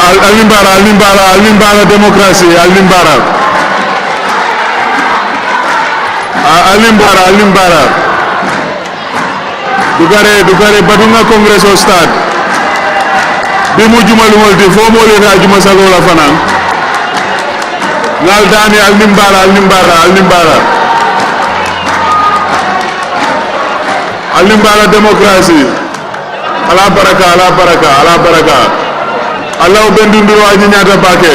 Alimbara democracy, Alimbara. Alimbara. Dugare badunga Congress o start. Bimu jumalu molti fo mo le na juma salola fanan. Ngal dani Alimbara. Alimbara democracy. Ala baraka. Allah bendundu waji nyata bake.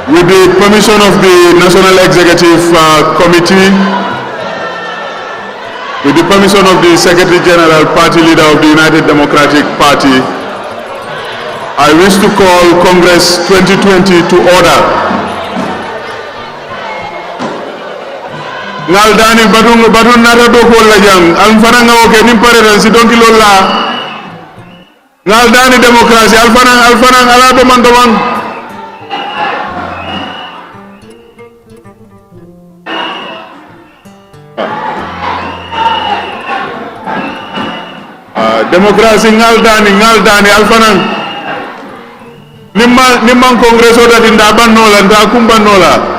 With the permission of the National Executive Committee, with the permission of the Secretary General, Party Leader of the United Democratic Party, I wish to call Congress 2020 to order. Ngal dani badun nata do ko la jang al faranga o ke nim pare si donki lolla ngal dani démocratie al farang ala do man démocratie ngal dani al farang nimman congrès o dati nda bannola nda kumbannola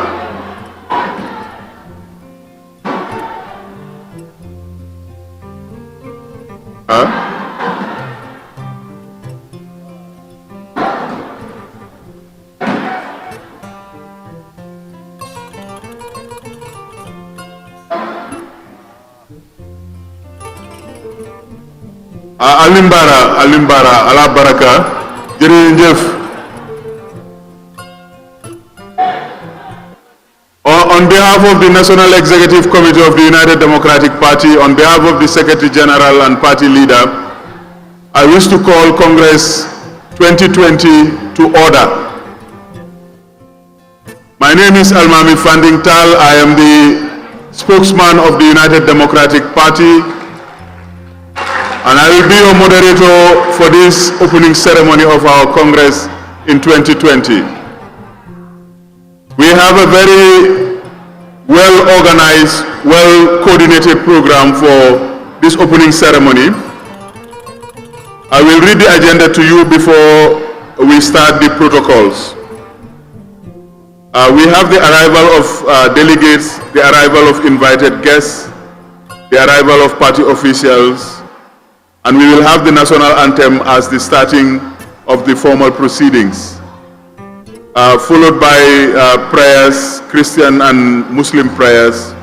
Alimbara ala baraka jërëjëf. On behalf of the National Executive Committee of the United Democratic Party, on behalf of the Secretary General and Party Leader, I wish to call Congress 2020 to order. My name is Almami Fanding Tal. I am the spokesman of the United Democratic Party, and I will be your moderator for this opening ceremony of our Congress in 2020. We have a very well-organized, well-coordinated program for this opening ceremony. I will read the agenda to you before we start the protocols. We have the arrival of delegates, the arrival of invited guests, the arrival of party officials, and we will have the national anthem as the starting of the formal proceedings, followed by prayers, Christian and Muslim prayers.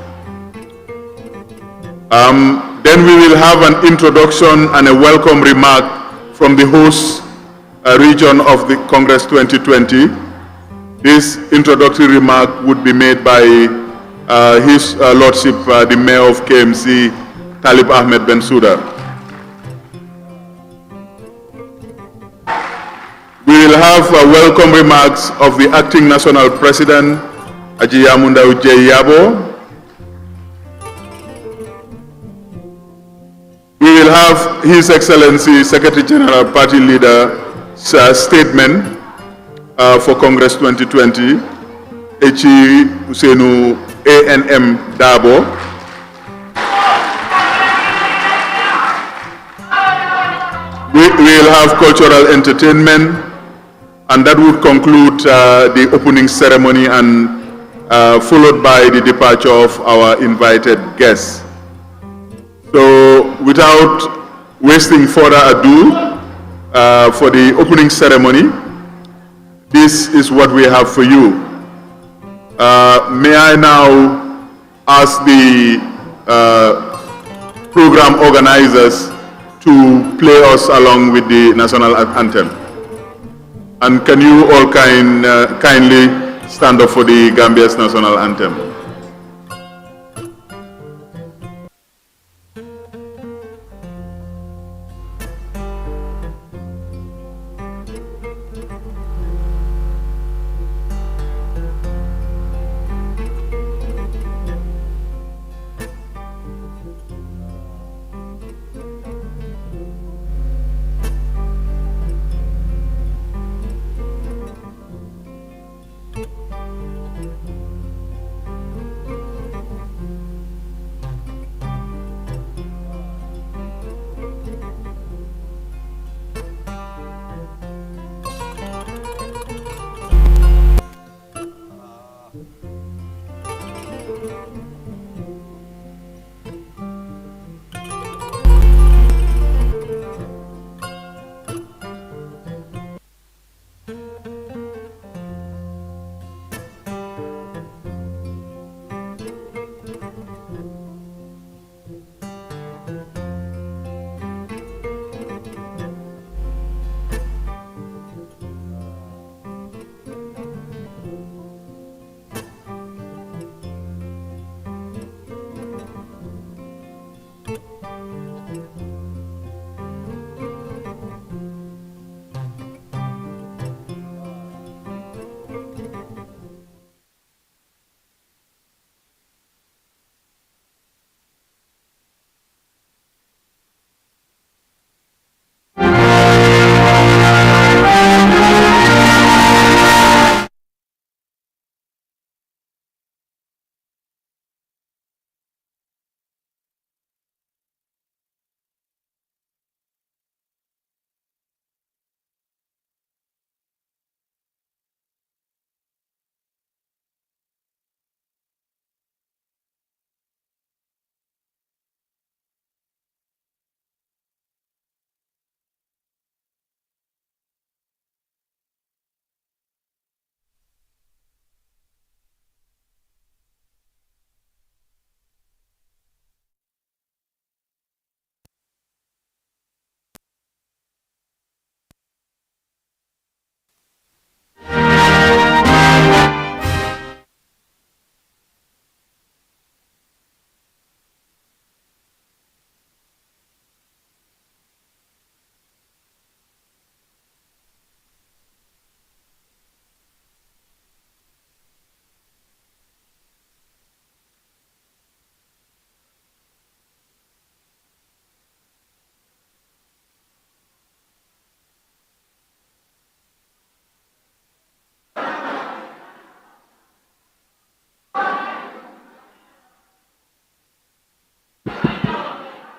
Then we will have an introduction and a welcome remark from the host region of the Congress 2020. This introductory remark would be made by His Lordship, the Mayor of KMC, Talib Ahmed Bensouda. We will have welcome remarks of the Acting National President, Aji Yamunda Ujei Yabo. We will have His Excellency Secretary General Party Leader's statement for Congress 2020, Echi Usenu ANM Dabo. We will have cultural entertainment, and that would conclude the opening ceremony and followed by the departure of our invited guests. So without wasting further ado, for the opening ceremony, this is what we have for you. May I now ask the program organizers to play us along with the national anthem. And can you all kindly stand up for the Gambia's national anthem?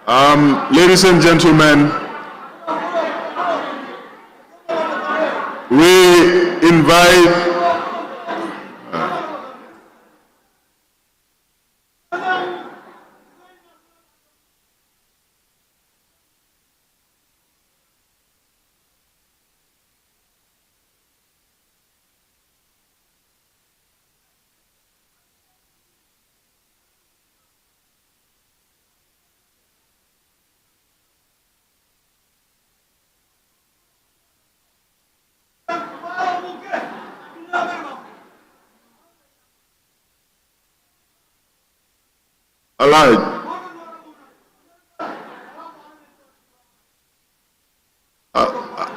Ladies and gentlemen, we invite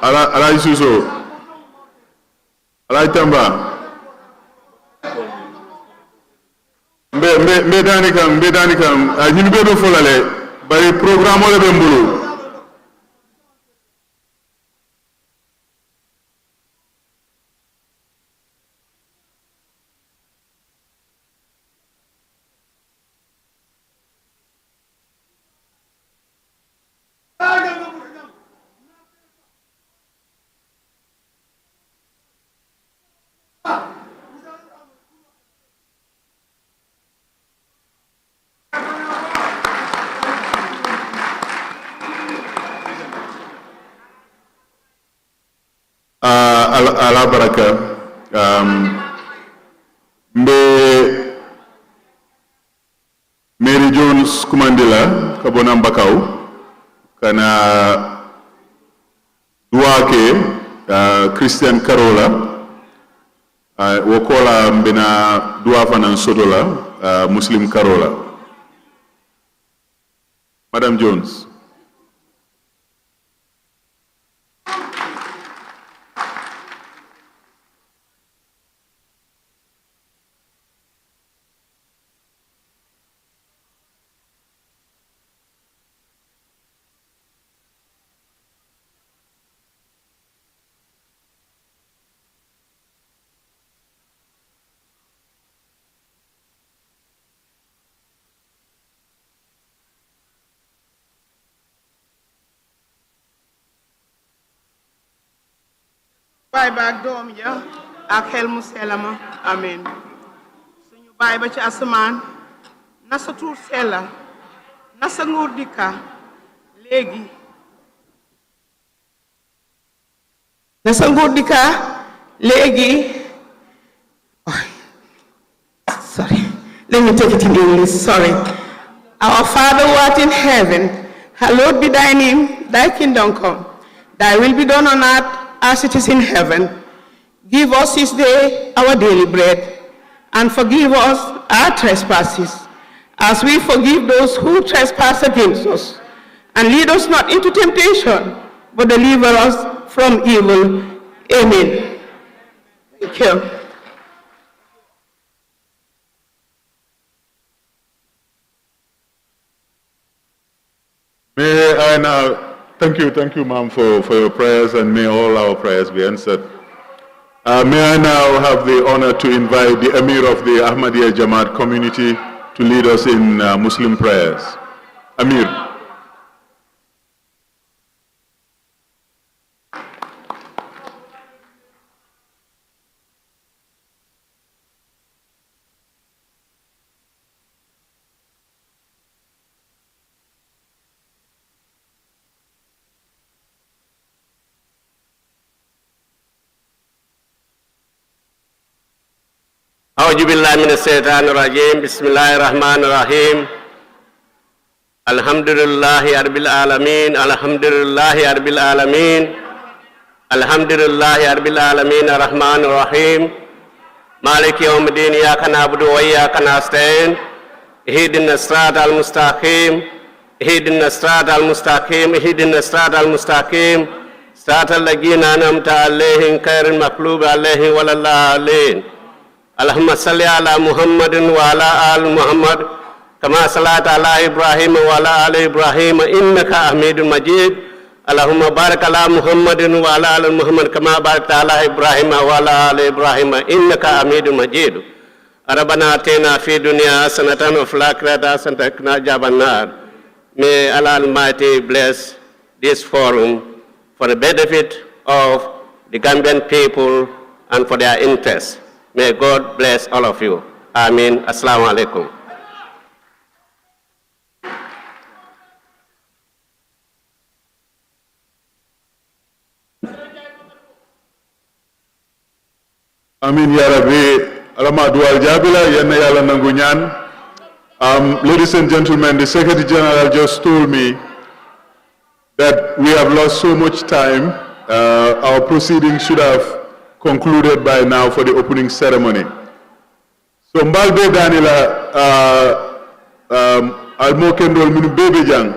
Alaj Suso, Alaj Tamba, mbe danikam, ñun be do folale, bari programme ole be mbulu. Ala baraka mbe Mary Jones Kumandila kabona mbakaw kana duake Christian Carola wokola mbena dua fanan sodola Muslim Carola. Madam Jones. baay ba ak doom ja ak xel mu selama amin suñu baay ba ci asamaan na sa tuur sella na sa nguur dikka léegi na sa nguur dikka léegi sorry let me take it in English sorry our Father who art in heaven hallowed be thy name thy kingdom come thy will be done on earth as it is in heaven. Give us this day our daily bread, and forgive us our trespasses, as we forgive those who trespass against us. And lead us not into temptation, but deliver us from evil. Amen. Thank you. May I now thank you, ma'am, for your prayers, and may all our prayers be answered. May I now have the honor to invite the Emir of the Ahmadiyya Jamaat community to lead us in Muslim prayers. Amir. أعوذ بالله من الشيطان الرجيم بسم الله الرحمن الرحيم الحمد لله رب العالمين الحمد لله رب العالمين الحمد لله رب العالمين الرحمن الرحيم مالك يوم الدين إياك نعبد وإياك نستعين اهدنا الصراط المستقيم اهدنا الصراط المستقيم اهدنا الصراط المستقيم صراط الذين أنعمت عليهم غير المغضوب عليهم ولا الضالين اللهم صل على محمد وعلى آل محمد كما صليت على إبراهيم وعلى آل إبراهيم إنك حميد مجيد اللهم بارك على محمد وعلى آل محمد كما باركت على إبراهيم وعلى آل إبراهيم إنك حميد مجيد ربنا آتنا في الدنيا حسنة وفي الآخرة حسنة وقنا عذاب النار May Allah Almighty bless this forum for the benefit of the Gambian people and for their interests. May God bless all of you. Amin. Assalamu alaikum. Amin ya Rabbi. Alama dual jabila yenna yalla nangu ñaan. Ladies and gentlemen, the Secretary General just told me that we have lost so much time. Our proceedings should have concluded by now for the opening ceremony. So mbalbe danila almo kendol minu bebe jang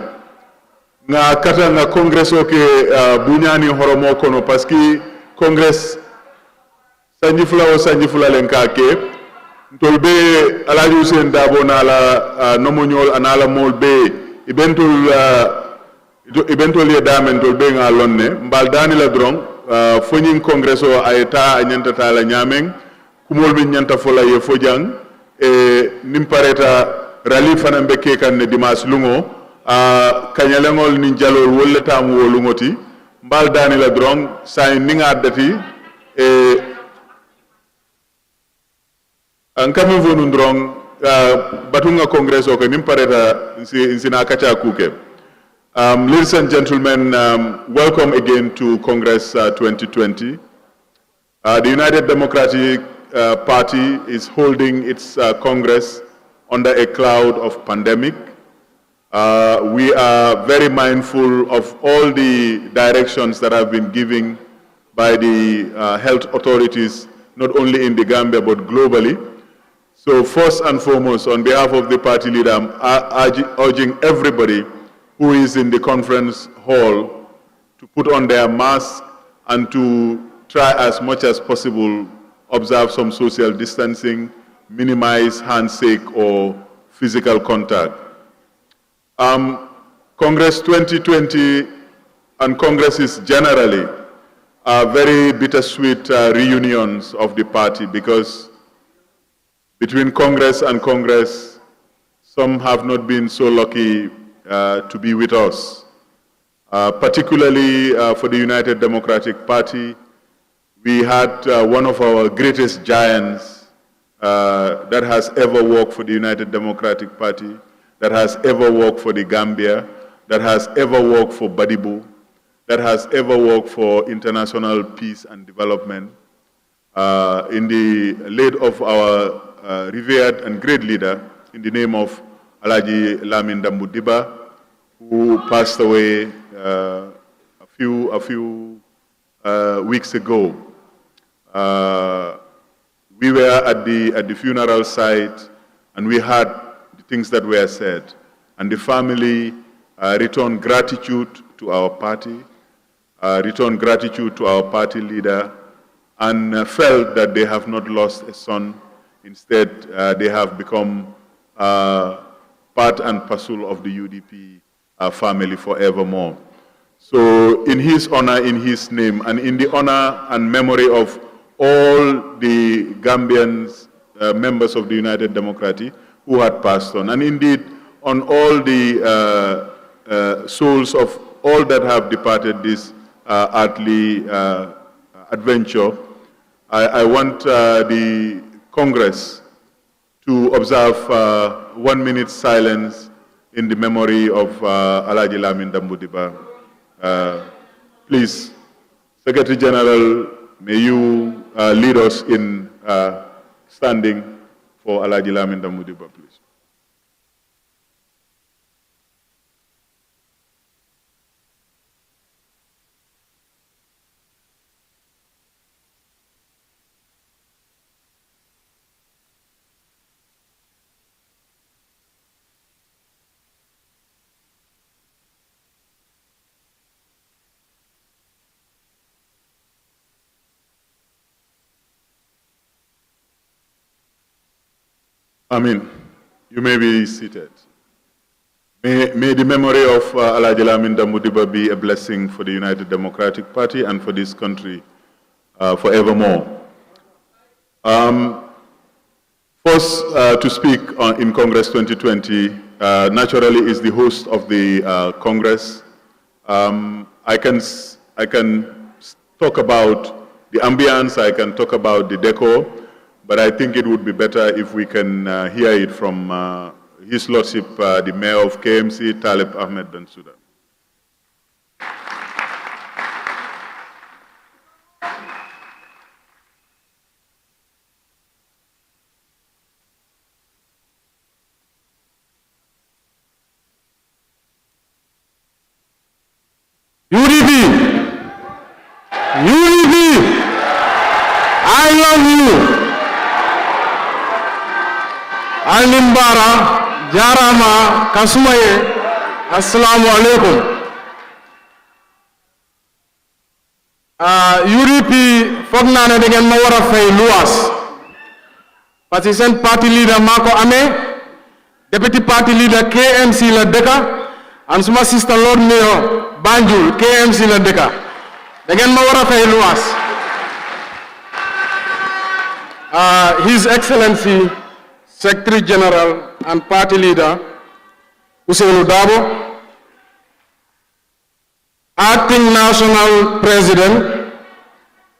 nga kata nga congress oke bunyani horomo kono paski congress sanji fula lenka ke ntolbe alaji Hussein Dabo nala nomonyol anala molbe eventual ye damen tolbe nga lonne mbal danila drong fonyin congress o ayta anyanta tala nyameng kumol min nyanta fola ye fojang nimpareta rali fana mbeke kan ne dimas lungo kanyalengol ni jalol wolle tam wo lungoti mbal dani la drong say ninga dati an kamen vonu drong batunga congress o ko nimpareta insina kacha kuke. Ladies and gentlemen, welcome again to Congress 2020. The United Democratic Party is holding its Congress under a cloud of pandemic. We are very mindful of all the directions that have been given by the health authorities, not only in the Gambia but globally. So first and foremost, on behalf of the party leader, I'm urging everybody who is in the conference hall to put on their mask and to try as much as possible observe some social distancing, minimize handshake or physical contact. Congress 2020 and Congresses generally are very bittersweet reunions of the party because between Congress and Congress, some have not been so lucky to be with us. Particularly for the United Democratic Party, we had one of our greatest giants that has ever worked for the United Democratic Party, that has ever worked for the Gambia, that has ever worked for Badibu, that has ever worked for international peace and development. In the late of our revered and great leader, in the name of Alaji Lamin Dambudiba, who passed away a few weeks ago. We were at the funeral site and we heard the things that were said. And the family returned gratitude to our party, returned gratitude to our party leader, and felt that they have not lost a son. Instead, they have become part and parcel of the UDP family forevermore. So in his honor, in his name, and in the honor and memory of all the Gambians, members of the United Democratic, who had passed on, and indeed on all the souls of all that have departed this earthly adventure, I want the Congress to observe 1 minute silence in the memory of Alaji Lamin Dambudiba. Please, Secretary General, may you lead us in standing for Alaji Lamin Dambudiba, please. Amin. You may be seated. May the memory of Alaji Lamin Dambudiba be a blessing for the United Democratic Party and for this country forevermore. First, to speak in Congress 2020, naturally is the host of the Congress. I can talk about the ambience, I can talk about the decor, but I think it would be better if we can hear it from His Lordship, the Mayor of KMC, Talib Ahmed Bensouda. I love you. Alimbara, Jarama, Kasumaye, Assalamu alaikum. UDP fognane degen ma wara fay luas. Parce que sen party leader mako amé, deputy party leader KMC la deka, and suma sister Lord Mayor Banjul KMC la deka. Degen ma wara fay luas. His Excellency Secretary General and Party Leader Usainu Dabo, Acting National President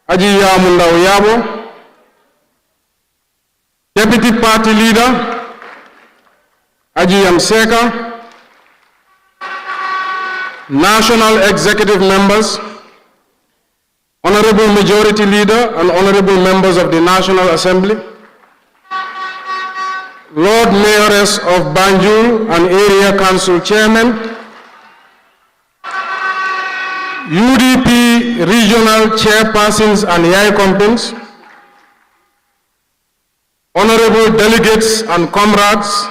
Ajiya Mundao Yabo, Deputy Party Leader Ajiyam Seka, National Executive Members, Honorable Majority Leader and Honorable Members of the National Assembly, Lord Mayoress of Banjul and Area Council Chairman, UDP Regional Chairpersons and YAI Companies, Honorable Delegates and Comrades,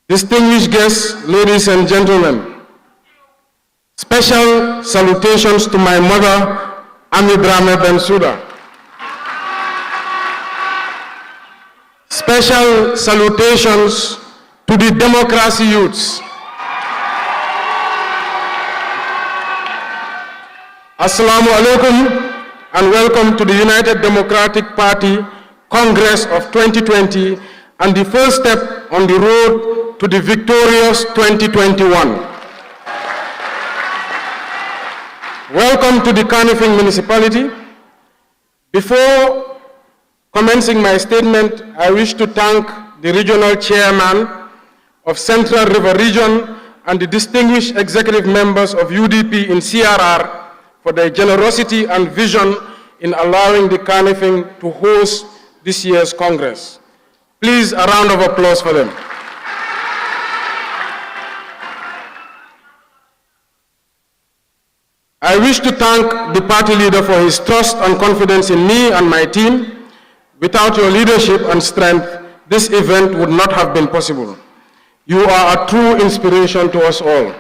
distinguished guests, ladies and gentlemen. Special salutations to my mother, Amidrame Bensouda. Special salutations to the democracy youths. Assalamu alaikum and welcome to the United Democratic Party Congress of 2020 and the first step on the road to the victorious 2021. Welcome to the Kanifing Municipality. Before commencing my statement, I wish to thank the Regional Chairman of Central River Region and the distinguished executive members of UDP in CRR for their generosity and vision in allowing the Kanifing to host this year's Congress. Please, a round of applause for them. I wish to thank the party leader for his trust and confidence in me and my team. Without your leadership and strength, this event would not have been possible. You are a true inspiration to us all.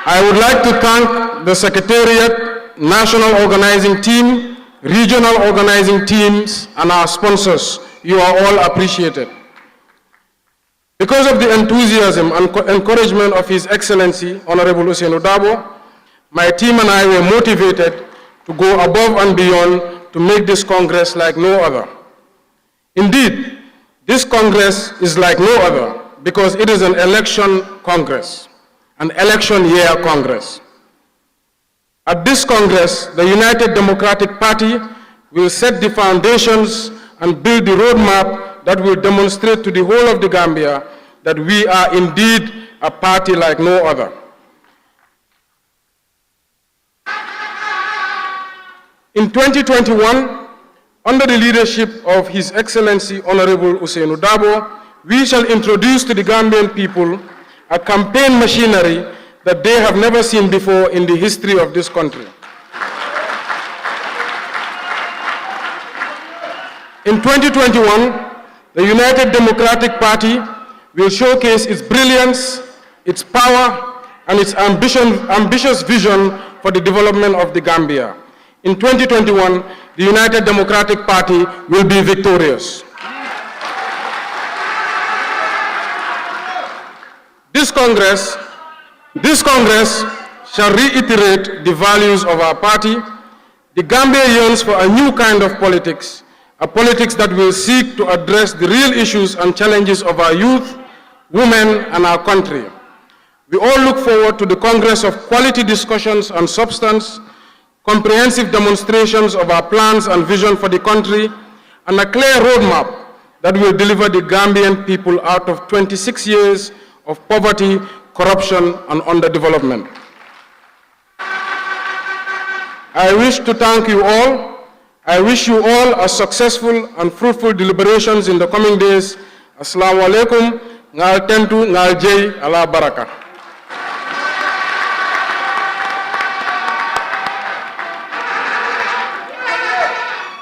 I would like to thank the Secretariat, National Organizing Team, Regional Organizing Teams, and our sponsors. You are all appreciated. Because of the enthusiasm and encouragement of His Excellency, Honorable Usainu Dabo, my team and I were motivated to go above and beyond to make this Congress like no other. Indeed, this Congress is like no other because it is an election Congress, an election year Congress. At this Congress, the United Democratic Party will set the foundations and build the roadmap that will demonstrate to the whole of the Gambia that we are indeed a party like no other. In 2021, under the leadership of His Excellency Honorable Usainu Dabo, we shall introduce to the Gambian people a campaign machinery that they have never seen before in the history of this country. In 2021, the United Democratic Party will showcase its brilliance, its power, and its ambitious vision for the development of the Gambia. In 2021, the United Democratic Party will be victorious. This Congress shall reiterate the values of our party. The Gambia yearns for a new kind of politics, a politics that will seek to address the real issues and challenges of our youth, women, and our country. We all look forward to the Congress of quality discussions on substance, comprehensive demonstrations of our plans and vision for the country, and a clear roadmap that will deliver the Gambian people out of 26 years of poverty, corruption, and underdevelopment. I wish to thank you all. I wish you all a successful and fruitful deliberations in the coming days. Assalamu alaikum, ngal tentu, ngal jay, ala baraka.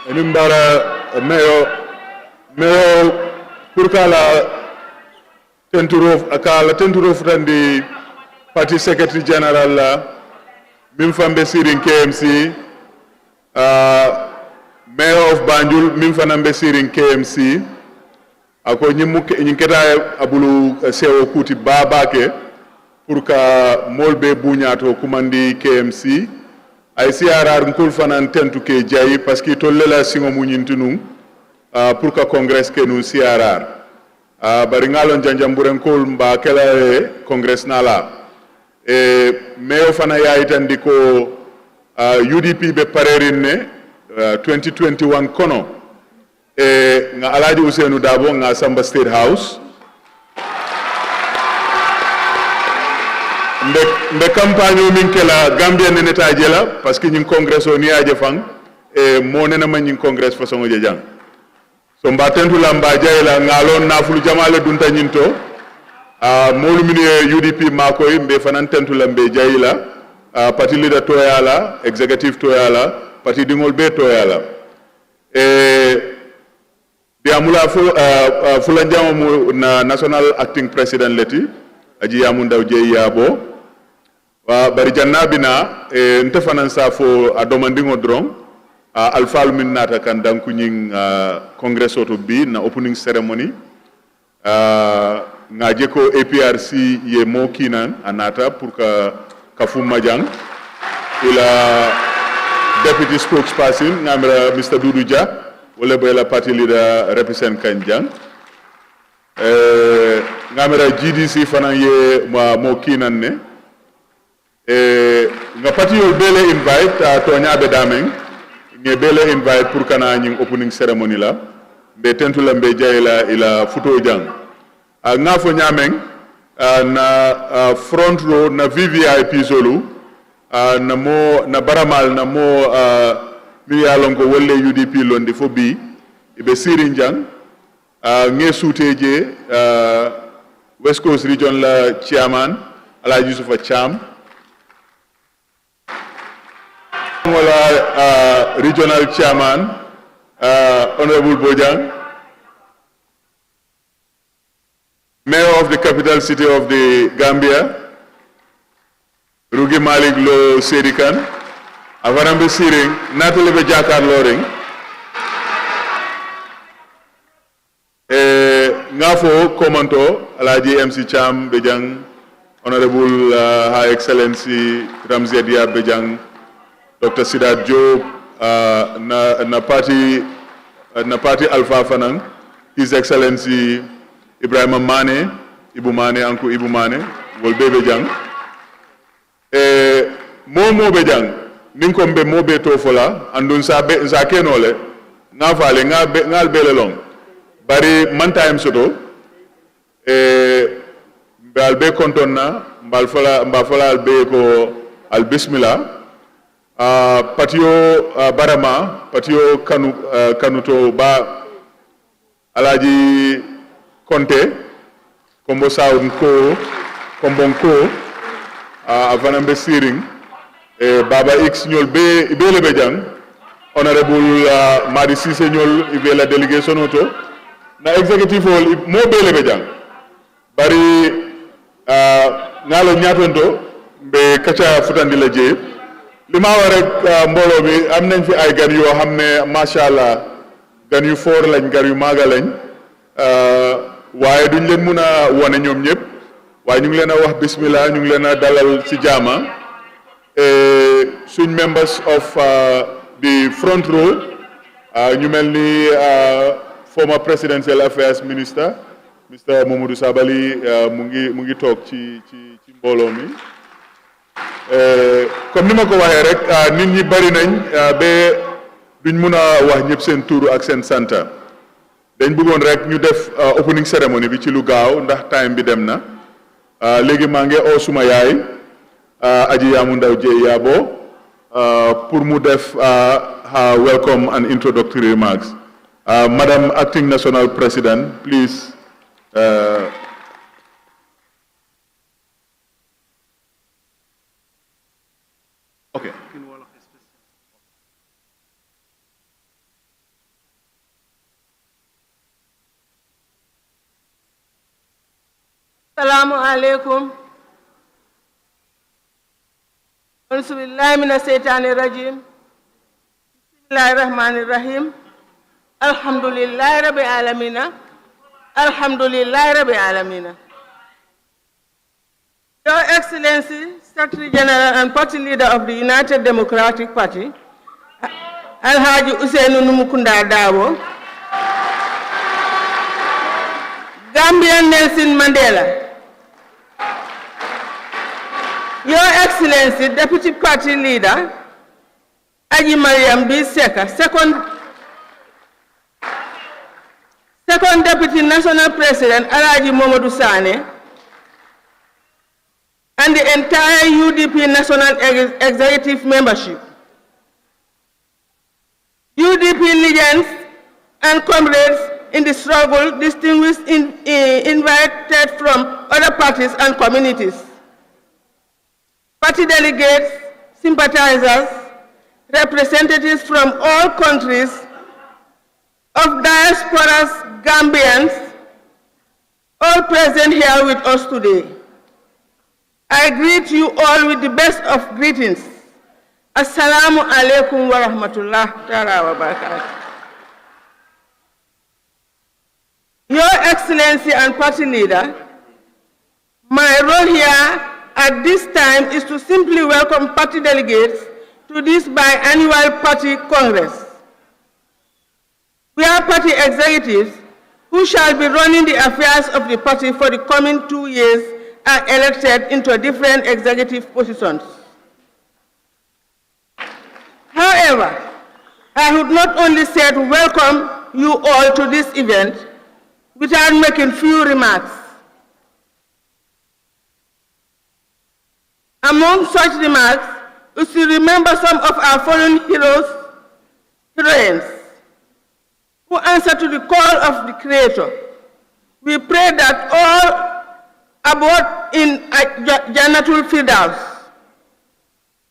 Elimbara Mayo Purkala Tenturov Randi Party Secretary General Mimfambe Sirin KMC, Mayor of Banjul Mimfanambe Sirin KMC, ako nyiketa abulu sewo kuti babake Purka Molbe Bunyato Kumandi KMC. ay siarar nkul fanan tentu ke jayi parce que to lela singo munyintinu pour que congrès ke nu siarar bari ngalon janjamburen kol mba kala congrès nala meyo fana yayitandi ko UDP be parerin ne 2021 kono nga Alhaji Ousainou Dabo nga Samba State House mbe campagne o min kela Gambia nene ta jela parce que ñing congrès o ni aje fang mo nena ma ñing congrès façon o jang so mba tentu la mba jayla ngalon nafulu jamale dunta ñinto molu min UDP makoy mbe fanan tentu la mbe jayla parti leader toyala executive toyala parti dingol be toyala biamula fula jamu na national acting president leti aji yamu ndaw jey yabo wa bari jannabina nte fanan safo a domandingo dron alfal min nata kan danku ñing congrès auto bi na opening ceremony ngaje ko APRC ye mo kinan anata pour que Kafum Majang ila deputy spokesperson ngamra Mr. Doudou Dia wala bayla party leader represent Kanjang ngamra GDC fanan ye mo kinan ne nga parti yol bele invite to nyaabe dameng nge bele invite pour kana ñing opening ceremony la be tentu la be jayla ila futo jang nga fo nyameng na front row na VVIP zolu na baramal na mo mi yalongo wolle UDP londi fo bi be sirinjang nge suteje West Coast region la chairman Alhaji Yusufa Cham wala regional chairman Honorable Bojang, Mayor of the capital city of the Gambia Rugi Malik Lo Serikan Avarambe Siring Natalebe Jakar Loring Ngafo Komanto Alhaji MC Cham Bejang Honorable High Excellency Ramzi Dia Bejang Dr. Sidat Job na party Alpha Fanang, His Excellency Ibrahim Mane, Ibu Mane, Uncle Ibu Mane, Wolbebe Jang. Mo bejang, ninkombe mo be tofola, andun sa kenole, nga fale, nga bele long. Bari manta em soto, albe kontonna, mbafala albe ko al bismillah. Patio Barama, Patio Kanuto Ba Alaji Conte, Kombo Sound Ko, Kombonko, Avanambe Siring, Baba X Nyol Ibele Bejang, Honorable Madi Sise Nyol Ibela Delegation Auto, na Executive Hall Mo Bele Bejang, Bari Nalo Nyatondo, Be Kacha Futandila J. Lima warek mbolo bi am nañ fi ay gan yo xamne machallah gan yu for lañ gar yu maga lañ waye duñ leen mëna woné ñom ñep waye ñu ngi leena wax bismillah ñu ngi leena dalal ci jama suñ members of the front row ñu mel ni former presidential affairs minister Mr Momodou Sabally mu ngi toog ci mbooloo mi comme ni ma ko waxee rek nit ñi bari nañ ba duñ mun a wax ñëpp seen tur ak seen santa dañ bëggoon rek ñu def opening ceremony bi ci lu gaaw ndax time bi dem na léegi maa ngi oo suma yaay Aji Yaamu Ndaw Jeey Yaabo pour mu def her welcome and introductory remarks. Madam Acting National President, please. Okay. Assalamu alaikum. Bismillah mina shaitanir rajim. Bismillahir rahmanir rahim. Alhamdulillahi rabbil alamin. Alhamdulillahi rabbil alamin. Your Excellency, Secretary General and Party Leader of the United Democratic Party, Alhaji Usainu Numukunda Dawo, Gambian Nelson Mandela, Your Excellency, Deputy Party Leader, Aji Mariam B. Seka, Second Deputy National President, Alhaji Momodou Sane, and the entire UDP National Executive Membership, UDP legends and comrades in the struggle, distinguished invited from other parties and communities, party delegates, sympathizers, representatives from all countries, of diasporas, Gambians, all present here with us today. I greet you all with the best of greetings. Assalamu alaikum wa rahmatullah ta'ala wa barakatuh. Your Excellency and Party Leader, my role here at this time is to simply welcome party delegates to this biannual party congress. We are party executives who shall be running the affairs of the party for the coming 2 years are elected into different executive positions. However, I would not only say to welcome you all to this event without making few remarks. Among such remarks is to remember some of our fallen heroines, who answer to the call of the Creator. We pray that all abode in Jannatul Firdaus.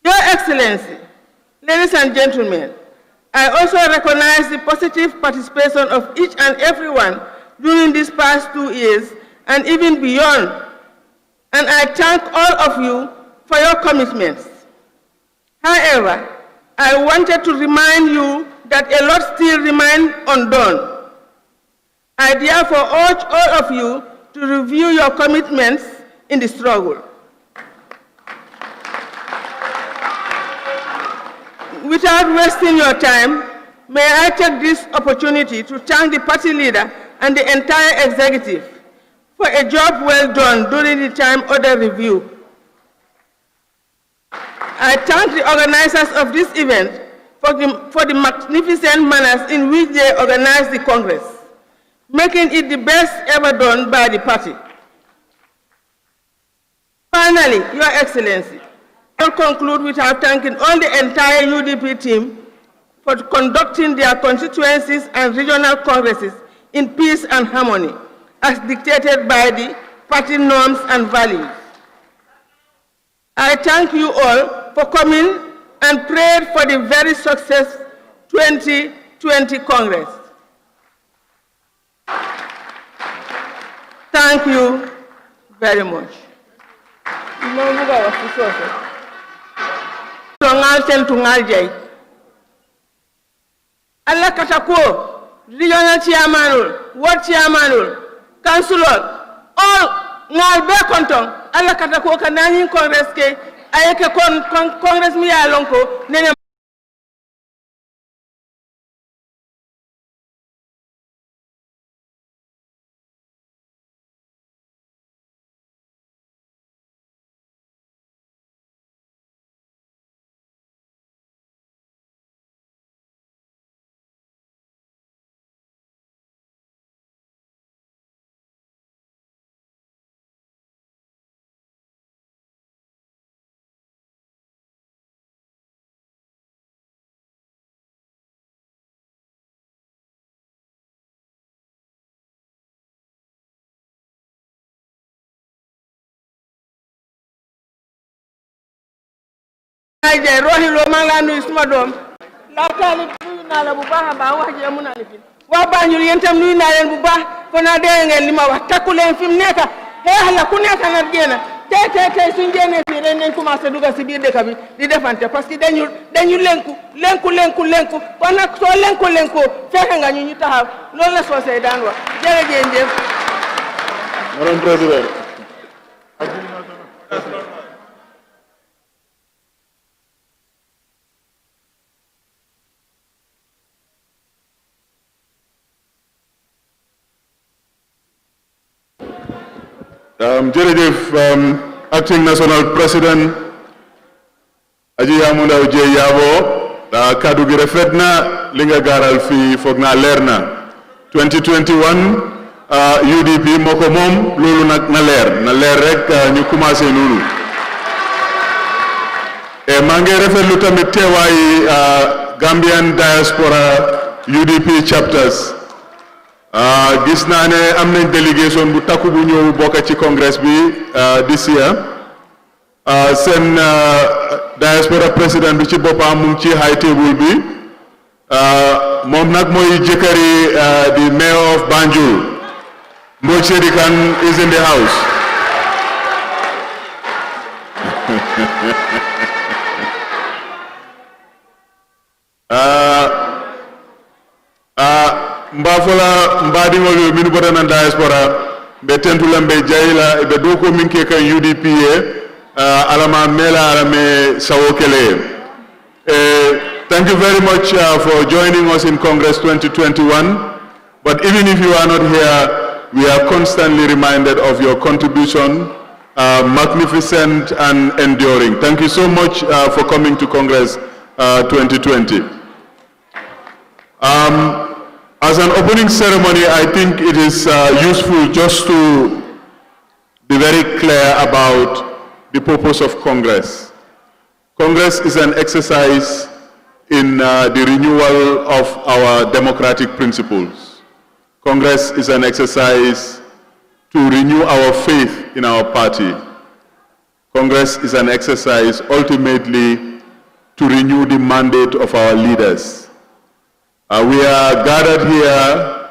Your Excellency, ladies and gentlemen, I also recognize the positive participation of each and everyone during these past 2 years and even beyond, and I thank all of you for your commitments. However, I wanted to remind you that a lot still remains undone. I therefore urge all of you to review your commitments in the struggle. Without wasting your time, may I take this opportunity to thank the party leader and the entire executive for a job well done during the time under review. I thank the organizers of this event for the magnificent manners in which they organized the Congress, making it the best ever done by the party. Finally, Your Excellency, I will conclude without thanking all the entire UDP team for conducting their constituencies and regional congresses in peace and harmony, as dictated by the party norms and values. I thank you all for coming and pray for the very success 2020 Congress. Thank you very much. Allah katako, regional chairman, ward chairman, councilor, all ngal be konton. Allah katako kanani congress ke ayeke congress mi ya lonko nene ay jay rohi lo ma la nuyu suma doom la talib nuyu naa la bu baax ba wax ji amuna li fi waa Banjul yéen tam nuyu naa leen bu baax ko na dee ngeen li ma wax takku leen fi mu nekk xeex la ku nekk nag génn tey suñ génnee fii ren nañ commencé dugal si biir dëkk bi di defante parce que dañu lenku kon nag soo lenkoo fexe nga ñu taxaw loolu la soosey daan wax jërëjëf. Madam President. Jërëjëf acting national president Aji Yamunda Uje Yabo kaddu gi rafet na li nga gaaral fii foog naa leer na 2021 UDP moo ko moom loolu nag na leer rek ñu commencé noonu et maa ngi rafetlu tamit teewaayi Gambian diaspora UDP chapters gis naa ne am nañ délégation bu takku bu ñëw bokk ci congrès bi this year seen diaspora président bi ci boppam mu ngi ci high table bi moom nag mooy jëkkëri di mayor of Banjul Mbodj Sedikan is in the house mbafola mbadingol min botana diaspora be tentulambe jayla be doko minke kan UDPA alama mela alame sawokele thank you very much for joining us in Congress 2021 but even if you are not here we are constantly reminded of your contribution magnificent and enduring. Thank you so much for coming to Congress 2020. As an opening ceremony, I think it is useful just to be very clear about the purpose of Congress. Congress is an exercise in the renewal of our democratic principles. Congress is an exercise to renew our faith in our party. Congress is an exercise ultimately to renew the mandate of our leaders. We are gathered here,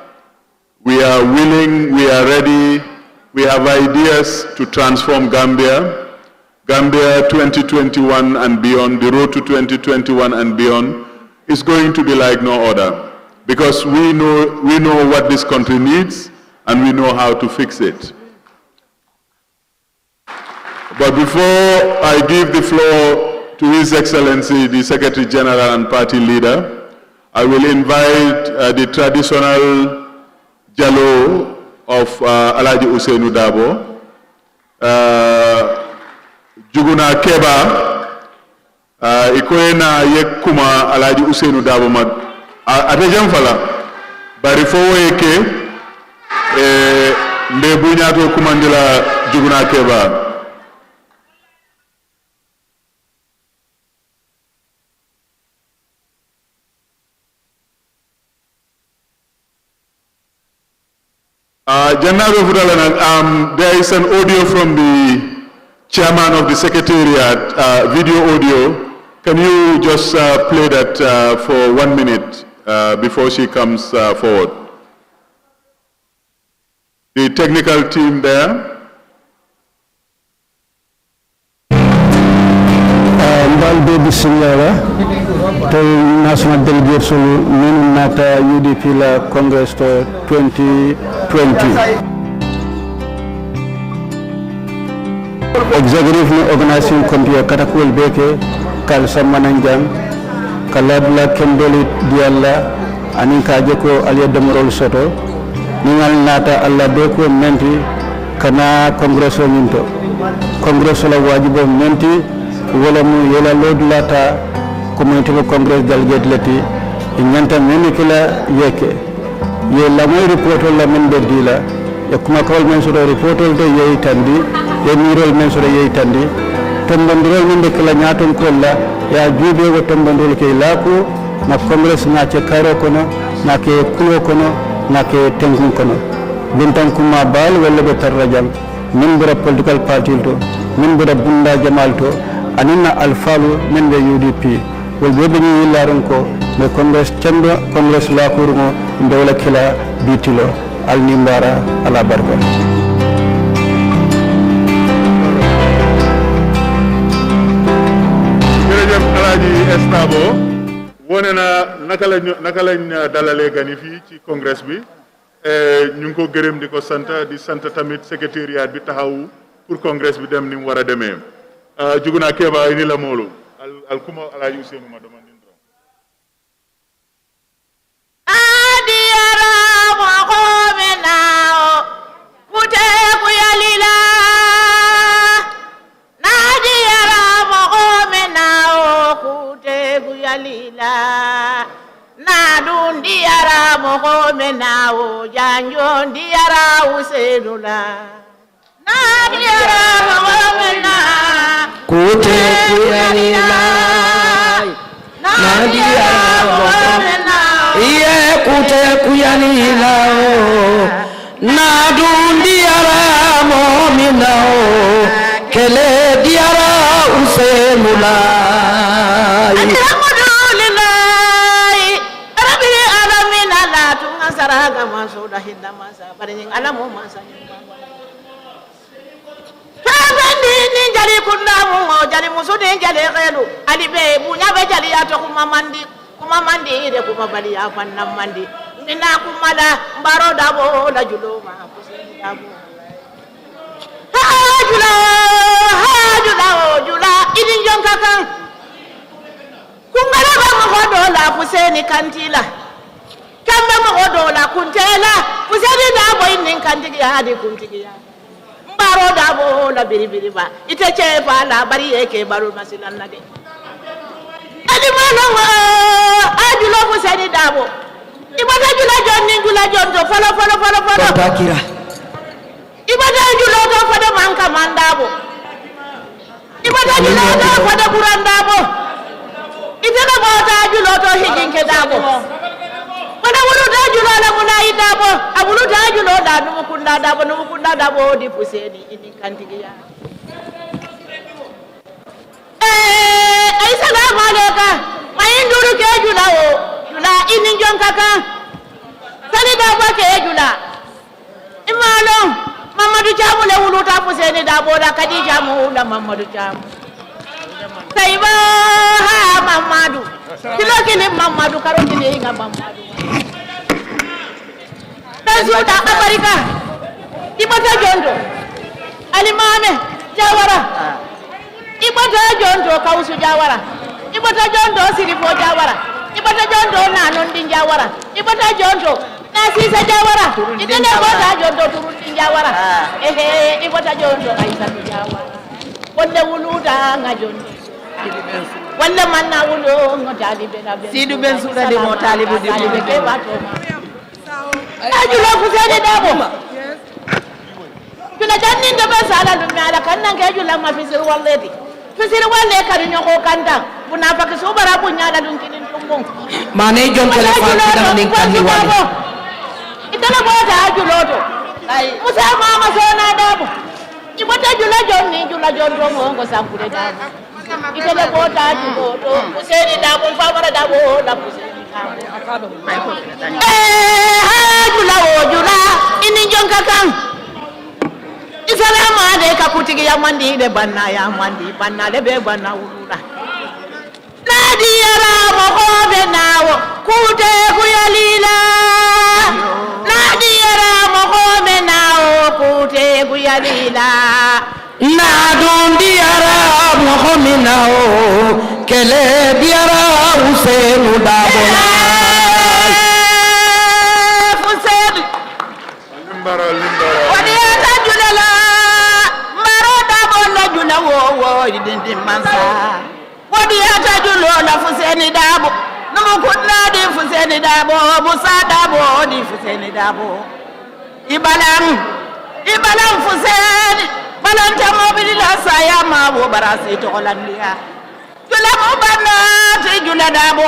we are willing, we are ready, we have ideas to transform Gambia. Gambia 2021 and beyond, the road to 2021 and beyond is going to be like no other because we know what this country needs and we know how to fix it. But before I give the floor to His Excellency, the Secretary General and Party Leader, I will invite the traditional Jalo of Alhaji Usainu Dabo, Juguna Keba, Ikoena Yekuma Alhaji Usainu Dabo Mad, Atejam Fala, Barifo Eke, Lebunyato Kumandila Juguna Keba. There is an audio from the chairman of the secretariat, video audio. Can you just play that for 1 minute before she comes forward? The technical team there. Baby Singara, the national delegation meaning Nata UDP la Congress 2020. Executive organizing committee Katakul Beke, Kalsa Mananjang, Kalabla Kendoli Dialla, Aninka Jeko Alia Demorol Soto, Ningal Nata Allah Beko Menti, Kana Congress Minto, Congress la Wajibo Menti. Wala mu yela lod lata community congress delegate lati inyanta menikila yeke ye la moy report la men be dila e kuma kawal men so report de ye tandi ye mirol men so ye tandi tombandiro men de kala nyaton ko la ya jube go tombandol ke lako na congress na ce karo kono na ke kulo kono na ke tengun kono bintan kuma bal wala be tarrajam min bura political party to min bura bunda jamal to anina alfalu men be UDP wol be ni laron ko me congress chamber congress la kurmo ndewla kila bitilo al nimbara ala barka jërëjëf Alaaji Estabo wone na naka lañ dalalee gani fii ci congrès bi ñu ngi ko gërëm di ko sant tamit secrétariat bi taxaw pour congrès bi dem ni mu war a demee juguna Keba ini la moolu al kuma Alaaji Ousseynou ma demandin Diara mogo menao janjo diara usedula na diara mogo mena kute kuyalila na diara mogo mena iye kute kuyalila na diara mogo menao kele diara usedula saraga masoda hinda masa paring alamu masa tabandi ni jali kundamu jali musudi jali khelu ali be bunya be jali ato kuma mandi ide kuma bali afanna mandi mina kumada mbaro dabo la juloma kusini dabo jula idin jonka kan kungara ba mo dola kuseni kantila kamba mo dola kuntela kusedi dabo inin kantigi hadi kuntigi mbaro dabo la biribiri ba ite chefa la bari yake baro masilan nage adi mano ajulo kusedi dabo ibada jula jonni jula jonto folo takira ibada julo to fada manka mandabo ibada julo to fada burandabo itena bota julo to hijinke dabo wana wulu julo la munai dabo abulu julo da numukunda dabo di puseni ini kantigiya ay salamu alayka mayinduru ke jula ini jonkaka sani dabo ke jula imalo Mamadou Jamu le wulu ta puseni dabo da Kadija mu la Mamadou Jamu Saiba ha Mamadou kilo Mamadou karo kile nga Mamadou Tazuta Amerika ibata jondo alimame Jawara ibata jondo kausu Jawara ibata jondo sirifo Jawara ibata jondo nanondi Jawara ibata jondo nasisa Jawara itene bota jondo turundi Jawara ibata jondo kaisa Jawara wonde wuluda nga jondo walla manna wulo ngotali bena sidu ben suda de motali bu ke bato ajulo kusede dabo tuna janni ndo basala dum ala kanna ke ajulo ma fisir walledi fisir walle kadi nyoko kanta buna fak subara bu nyala dum kinin tumbong mane jon telefon dam ning kandi wali itala bota ajulo to musa mama sona dabo ibota ajulo jonni ajulo jondo ngo sampure dabo itele bota ajulo to kusedi dabo famara dabo la kusedi dabo jula ini jonka kan isalamu alayka kutigi ya mandi de banna ya mandi banna de be banna wulula nadi yara mo hobe nawo kute kuyalila nadi yara mo hobe nawo kute kuyalila nadundi yara mo hobe nawo kele biara usenu dabona wadiata julala maroda bolla jula wo dindi mansa wadiata julola fuseni dabo numu kunna di fuseni dabo musa dabo di fuseni dabo ibalan fuseni balanta mobilila saya ma wo barasi to holandia jula mo banati jula dabo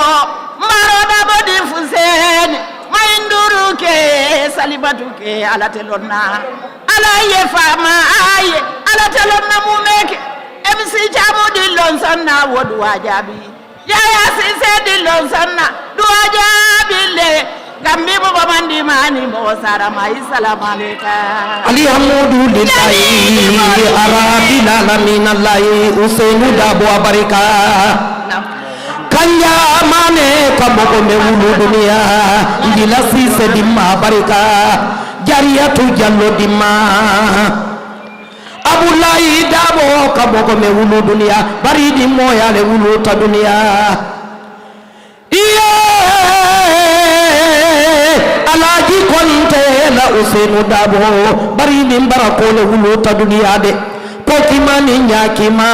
maroda bo di fuseni Mainduru ke salibatu ke ala telonna ala ye fama aye ala telonna mumeke MC Jamu dillon sanna wodu wajabi yaya sise dillon sanna du wajabi le gambi mo mandi mani mo sara mai salam alayka alhamdulillahi arabil alamin allahi usainu dabo barika kanya mane kamogo me wulu dunia ndila sise dimma barika jariyatu jallo dimma abulayi dabo kamogo me wulu dunia bari dimmo yale wulu ta dunia alaji konte la usenu dabo bari min barako le wulu ta dunia de pokimani nyakima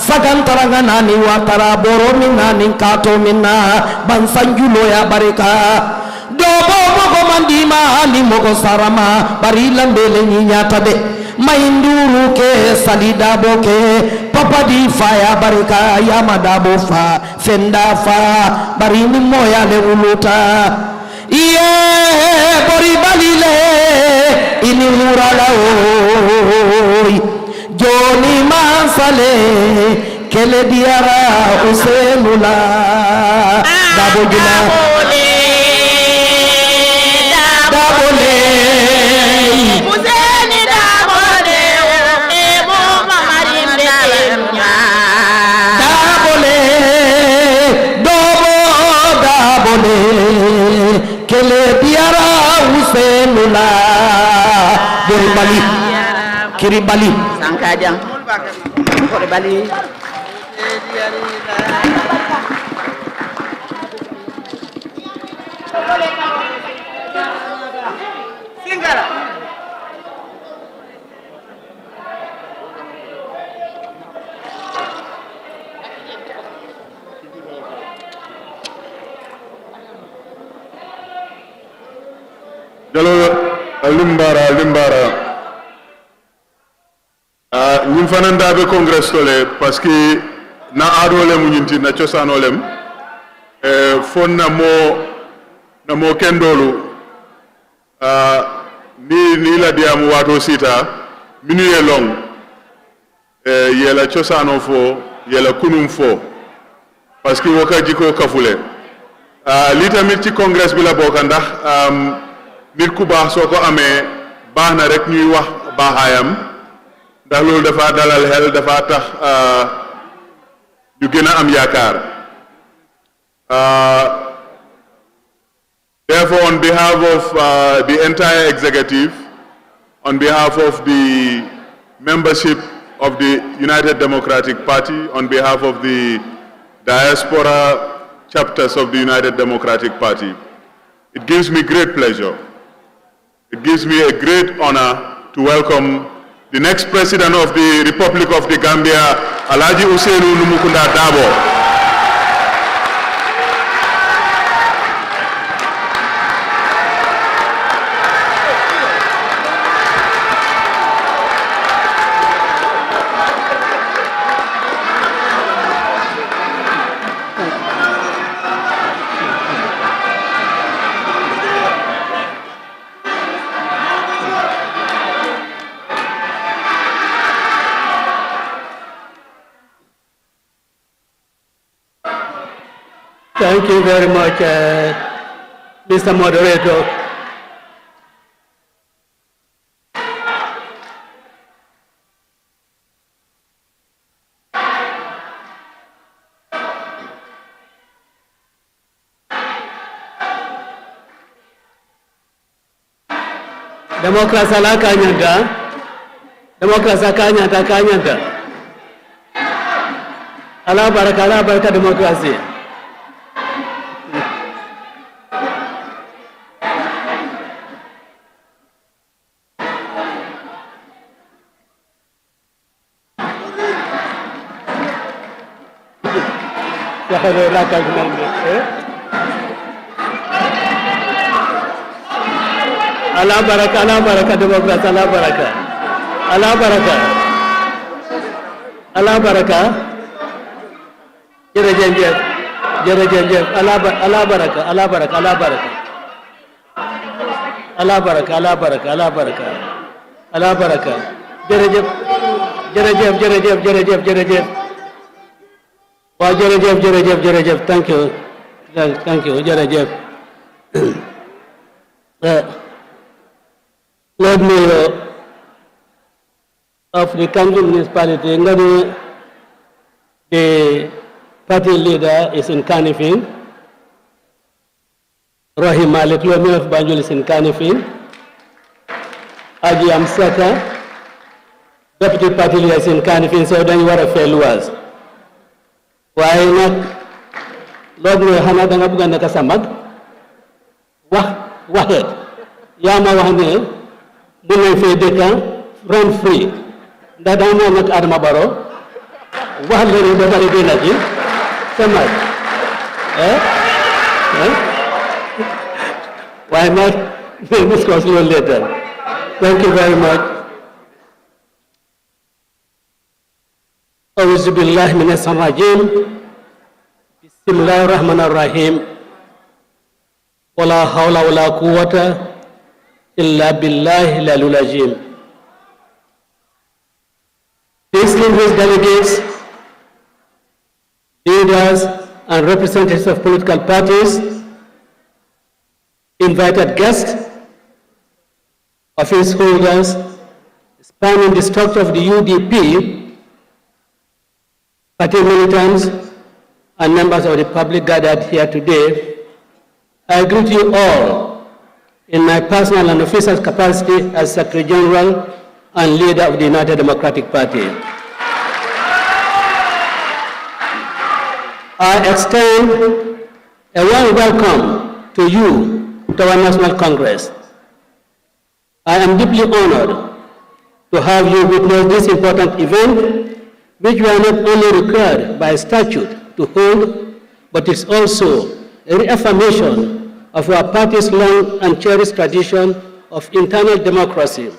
sagantaranga nani watara boro minani kato minna bansanjulo ya barika dobo mogo mandima ni mogo sarama bari lambele nyata de mainduru ke salida boke papa di faya barika ya madabo fa fenda fa bari ni moya le uluta iye bori balile ini murala oi joni masale kele diara usenula dabo gila dabole Museni dabole emo mamarin demnya dabole dobo dabole kele diara usenula boribali kiribali Sankajang boribali Singara Jalo limbara ñun fanan dabe congress tole parce que na adole mu ñinti na ciosanolem fon na mo kendolu ni la diamu wato sita minuye long yela ciosano fo yela kunum fo parce que woka jiko kafule li tamit ci congress bi la bokk ndax nit ku baax soo ko amee baax na rek ñuy wax baaxaayam ndax loolu dafa dalal xel dafa tax ñu gën a am yaakaar therefore on behalf of the entire executive, on behalf of the membership of the United Democratic Party, on behalf of the diaspora chapters of the United Democratic Party, it gives me great pleasure. It gives me a great honor to welcome the next president of the Republic of the Gambia, Alhaji Ousainou Numukunda Dabo. Thank you very much, Mr. Moderator. Demokrasi la kanyanta. Demokrasi kanyanta. Allah baraka demokrasi. Allah baraka demokrasi Allah baraka jërëjëf Allah baraka jërëjëf jërëjëf waaw jërëjëf thank you jërëjëf Lord Mayor of the Council Municipality, Ngani, the party leader is in Kanifing. Rahim Malik, Mayor of Banjul is in Kanifing. Aji Amsaka, deputy party leader is in Kanifing, so then you are a failures. Why not? Lord Mayor Hana danga bugan na kasamag? Wahed. Yama wahane, muna fedeka, run free. Dadama nak Adama Barrow. Wahle ni dadari dena ji. Samag. Why not? We'll discuss you later. Thank you very much. A'udhu billahi minash rajim. Bismillahir rahmanir rahim. Wala hawla wala quwwata illa billahi al-aliyyil azim. Distinguished delegates, leaders and representatives of political parties, invited guests, office holders, spanning the structure of the UDP, party militants, and members of the public gathered here today, I greet you all in my personal and official capacity as Secretary General and leader of the United Democratic Party. I extend a warm welcome to you to our National Congress. I am deeply honored to have you witness this important event, which we are not only required by statute to hold, but is also a reaffirmation of our party's long and cherished tradition of internal democracy,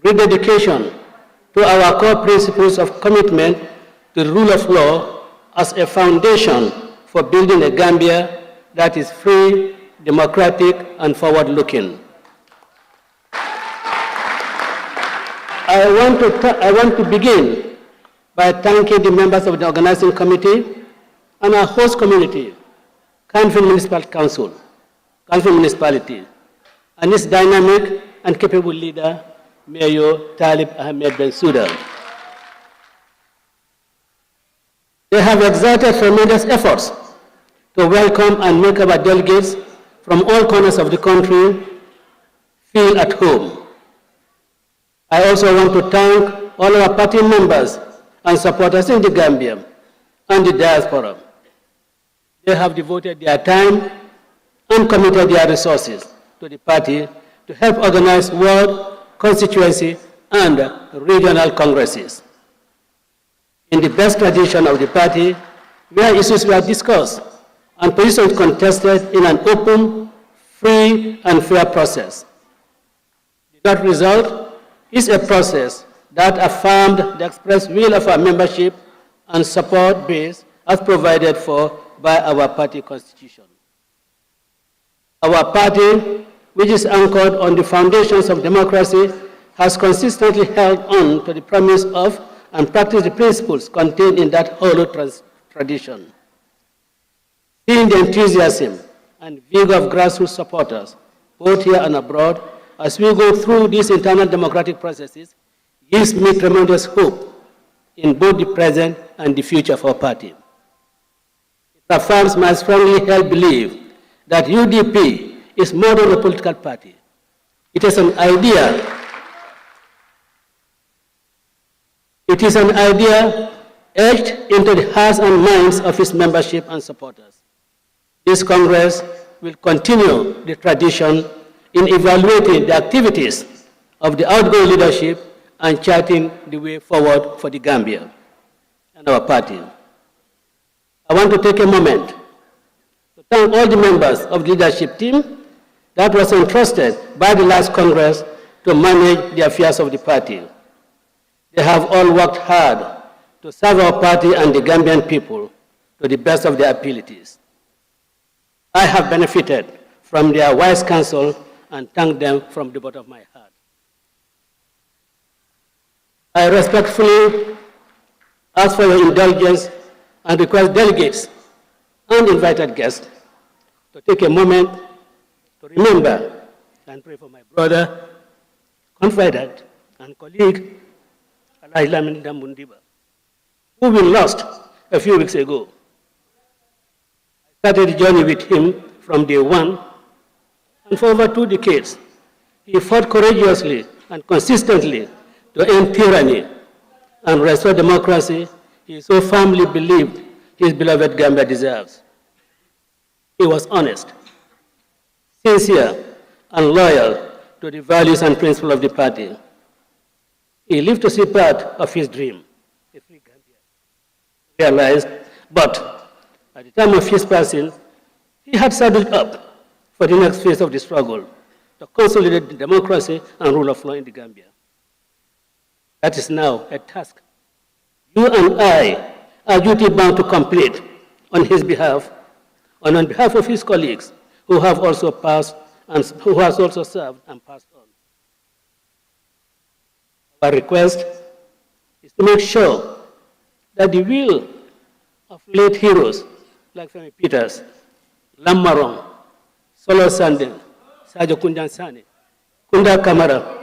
rededication to our core principles of commitment to the rule of law as a foundation for building a Gambia that is free, democratic, and forward-looking. I want to begin by thanking the members of the organizing committee and our host community, Kanifing Municipal Council, Kanifing Municipality, and its dynamic and capable leader, Mayor Talib Ahmed Bensouda. They have exerted tremendous efforts to welcome and make our delegates from all corners of the country feel at home. I also want to thank all our party members and supporters in the Gambia and the diaspora. They have devoted their time and committed their resources to the party to help organize world, constituency, and regional congresses. In the best tradition of the party, where issues were discussed and positions contested in an open, free, and fair process. That result is a process that affirmed the express will of our membership and support base as provided for by our party constitution. Our party, which is anchored on the foundations of democracy, has consistently held on to the promise of and practiced the principles contained in that hollow tradition. Seeing the enthusiasm and vigor of grassroots supporters, both here and abroad, as we go through these internal democratic processes, gives me tremendous hope in both the present and the future of our party. It affirms my strongly held belief that UDP is more than a political party. It is an idea. It is an idea etched into the hearts and minds of its membership and supporters. This Congress will continue the tradition in evaluating the activities of the outgoing leadership and charting the way forward for the Gambia and our party. I want to take a moment to thank all the members of the leadership team that was entrusted by the last Congress to manage the affairs of the party. They have all worked hard to serve our party and the Gambian people to the best of their abilities. I have benefited from their wise counsel and thank them from the bottom of my heart. I respectfully ask for your indulgence and request delegates and invited guests to take a moment to remember and pray for my brother, confidant, and colleague, Alai Lamin Dammundiba, who we lost a few weeks ago. I started the journey with him from day one, and for over 2 decades, he fought courageously and consistently to end tyranny and restore democracy he so firmly believed his beloved Gambia deserves. He was honest, sincere, and loyal to the values and principles of the party. He lived to see part of his dream, a free Gambia, realized, but at the time of his passing, he had saddled up for the next phase of the struggle to consolidate the democracy and rule of law in the Gambia. That is now a task you and I are duty-bound to complete on his behalf and on behalf of his colleagues who have also passed and who has also served and passed on. Our request is to make sure that the will of late heroes like Femi Peters, Lammarong, Solo Sandeng, Sajo Kunjan Sane, Kunda Kamara,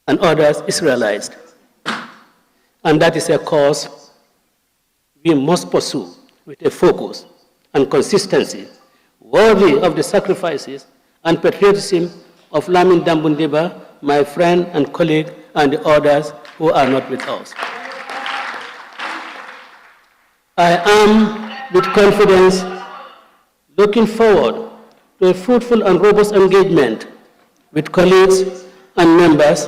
and others is realized. And that is a cause we must pursue with a focus and consistency worthy of the sacrifices and patriotism of Lamin Dammundiba, my friend and colleague, and the others who are not with us. I am, with confidence, looking forward to a fruitful and robust engagement with colleagues and members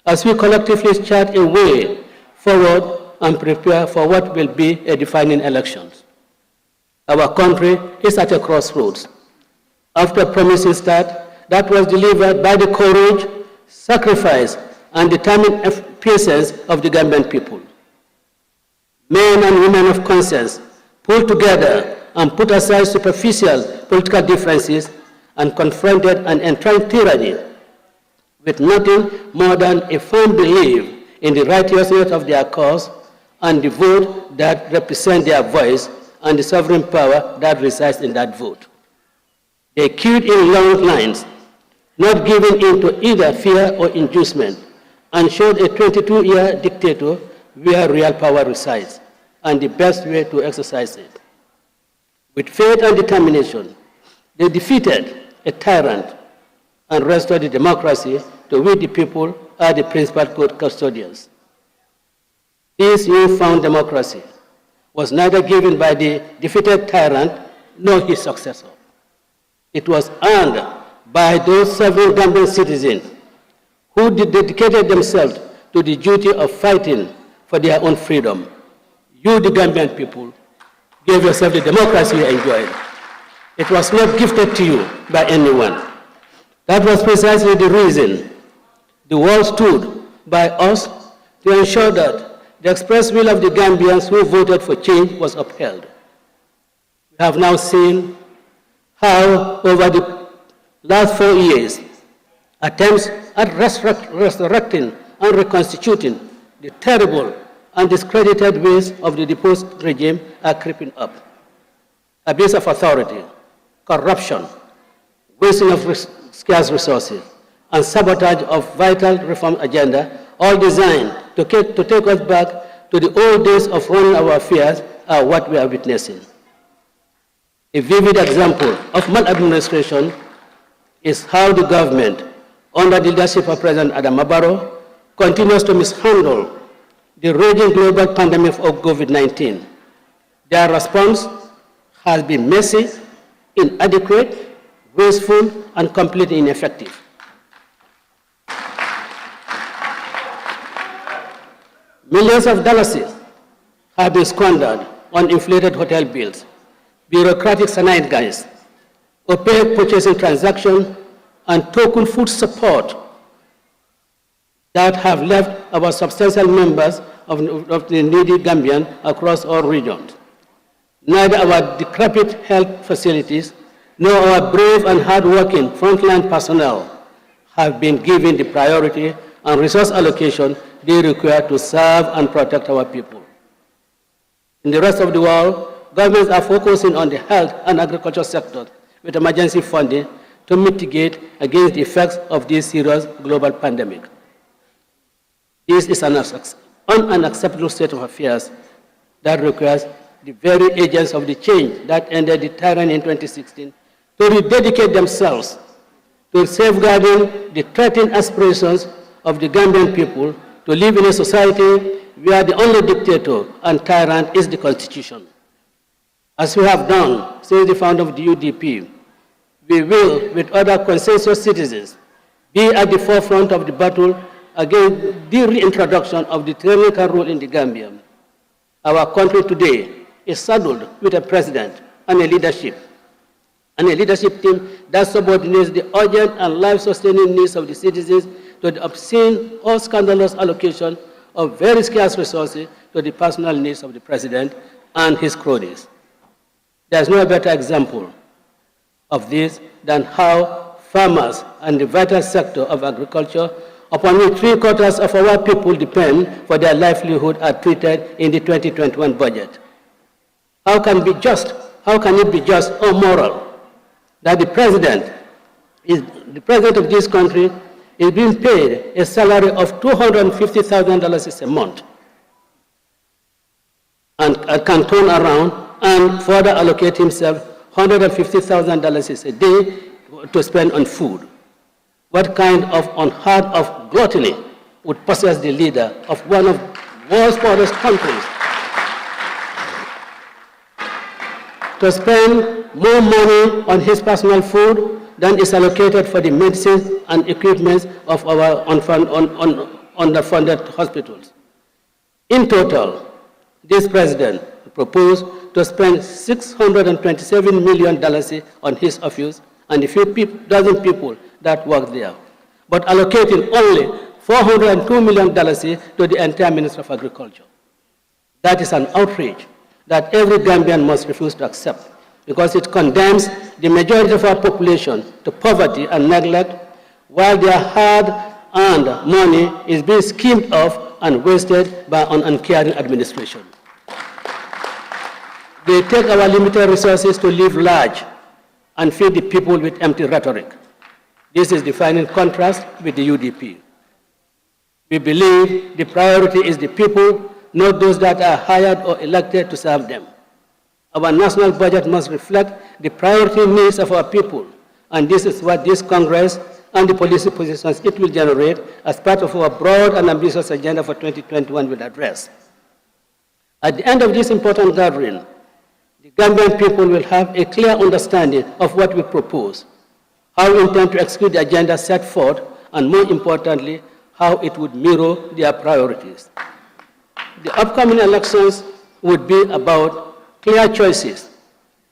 as we collectively chart a way forward and prepare for what will be a defining election. Our country is at a crossroads. After a promising start that was delivered by the courage, sacrifice, and determined patience of the Gambian people. Men and women of conscience pulled together and put aside superficial political differences and confronted an entrenched tyranny with nothing more than a firm belief in the righteousness of their cause and the vote that represents their voice and the sovereign power that resides in that vote. They queued in long lines, not giving in to either fear or inducement, and showed a 22-year dictator where real power resides and the best way to exercise it. With faith and determination, they defeated a tyrant and restored the democracy to which the people are the principal custodians. This newfound democracy was neither given by the defeated tyrant nor his successor. It was earned by those several Gambian citizens who dedicated themselves to the duty of fighting for their own freedom. You, the Gambian people, gave yourself the democracy you enjoyed. It was not gifted to you by anyone. That was precisely the reason the world stood by us to ensure that the express will of the Gambians who voted for change was upheld. We have now seen how, over the last 4 years, attempts at resurrecting and reconstituting the terrible and discredited ways of the deposed regime are creeping up. Abuse of authority, corruption, wasting of scarce resources, and sabotage of vital reform agenda, all designed to take us back to the old days of running our affairs, are what we are witnessing. A vivid example of maladministration is how the government, under the leadership of President Adama Barrow, continues to mishandle the raging global pandemic of COVID-19. Their response has been messy, inadequate, wasteful, and completely ineffective. Millions of dollars have been squandered on inflated hotel bills, bureaucratic guys, opaque purchasing transactions, and token food support that have left our substantial members of the needy Gambian across all regions. Neither our decrepit health facilities No, our brave and hard-working frontline personnel have been given the priority and resource allocation they require to serve and protect our people. In the rest of the world, governments are focusing on the health and agriculture sector with emergency funding to mitigate against the effects of this serious global pandemic. This is an unacceptable state of affairs that requires the very agents of the change that ended the tyranny in 2016 to rededicate themselves to safeguarding the threatened aspirations of the Gambian people to live in a society where the only dictator and tyrant is the Constitution. As we have done since the founding of the UDP, we will, with other consensus citizens, be at the forefront of the battle against the reintroduction of the tyrannical rule in the Gambia. Our country today is saddled with a president and a leadership team that subordinates the urgent and life-sustaining needs of the citizens to the obscene or scandalous allocation of very scarce resources to the personal needs of the president and his cronies. There is no better example of this than how farmers and the vital sector of agriculture, upon which 3/4 of our people depend for their livelihood, are treated in the 2021 budget. How can it be just or moral that the president of this country is being paid a salary of $250,000 a month and can turn around and further allocate himself $150,000 a day to spend on food? What kind of unheard of gluttony would possess the leader of one of the world's poorest countries to spend more money on his personal food than is allocated for the medicines and equipment of our underfunded hospitals? In total, this president proposed to spend $627 million on his office and a few dozen people that work there, but allocating only $402 million to the entire Ministry of Agriculture. That is an outrage that every Gambian must refuse to accept, because it condemns the majority of our population to poverty and neglect, while their hard-earned money is being skimmed off and wasted by an uncaring administration. They take our limited resources to live large and feed the people with empty rhetoric. This is defining contrast with the UDP. We believe the priority is the people, not those that are hired or elected to serve them. Our national budget must reflect the priority needs of our people, and this is what this Congress and the policy positions it will generate as part of our broad and ambitious agenda for 2021 will address. At the end of this important gathering, the Gambian people will have a clear understanding of what we propose, how we intend to execute the agenda set forth, and more importantly, how it would mirror their priorities. The upcoming elections would be about clear choices,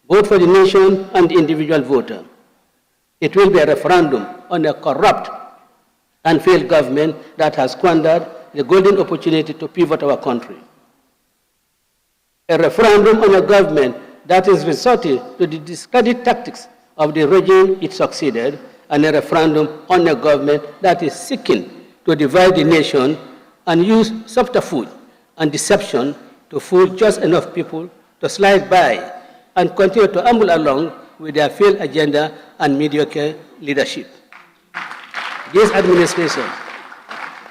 both for the nation and the individual voter. It will be a referendum on a corrupt and failed government that has squandered the golden opportunity to pivot our country. A referendum on a government that is resorting to the discredit tactics of the regime it succeeded, and a referendum on a government that is seeking to divide the nation and use subterfuge and deception to fool just enough people to slide by and continue to amble along with their failed agenda and mediocre leadership. This administration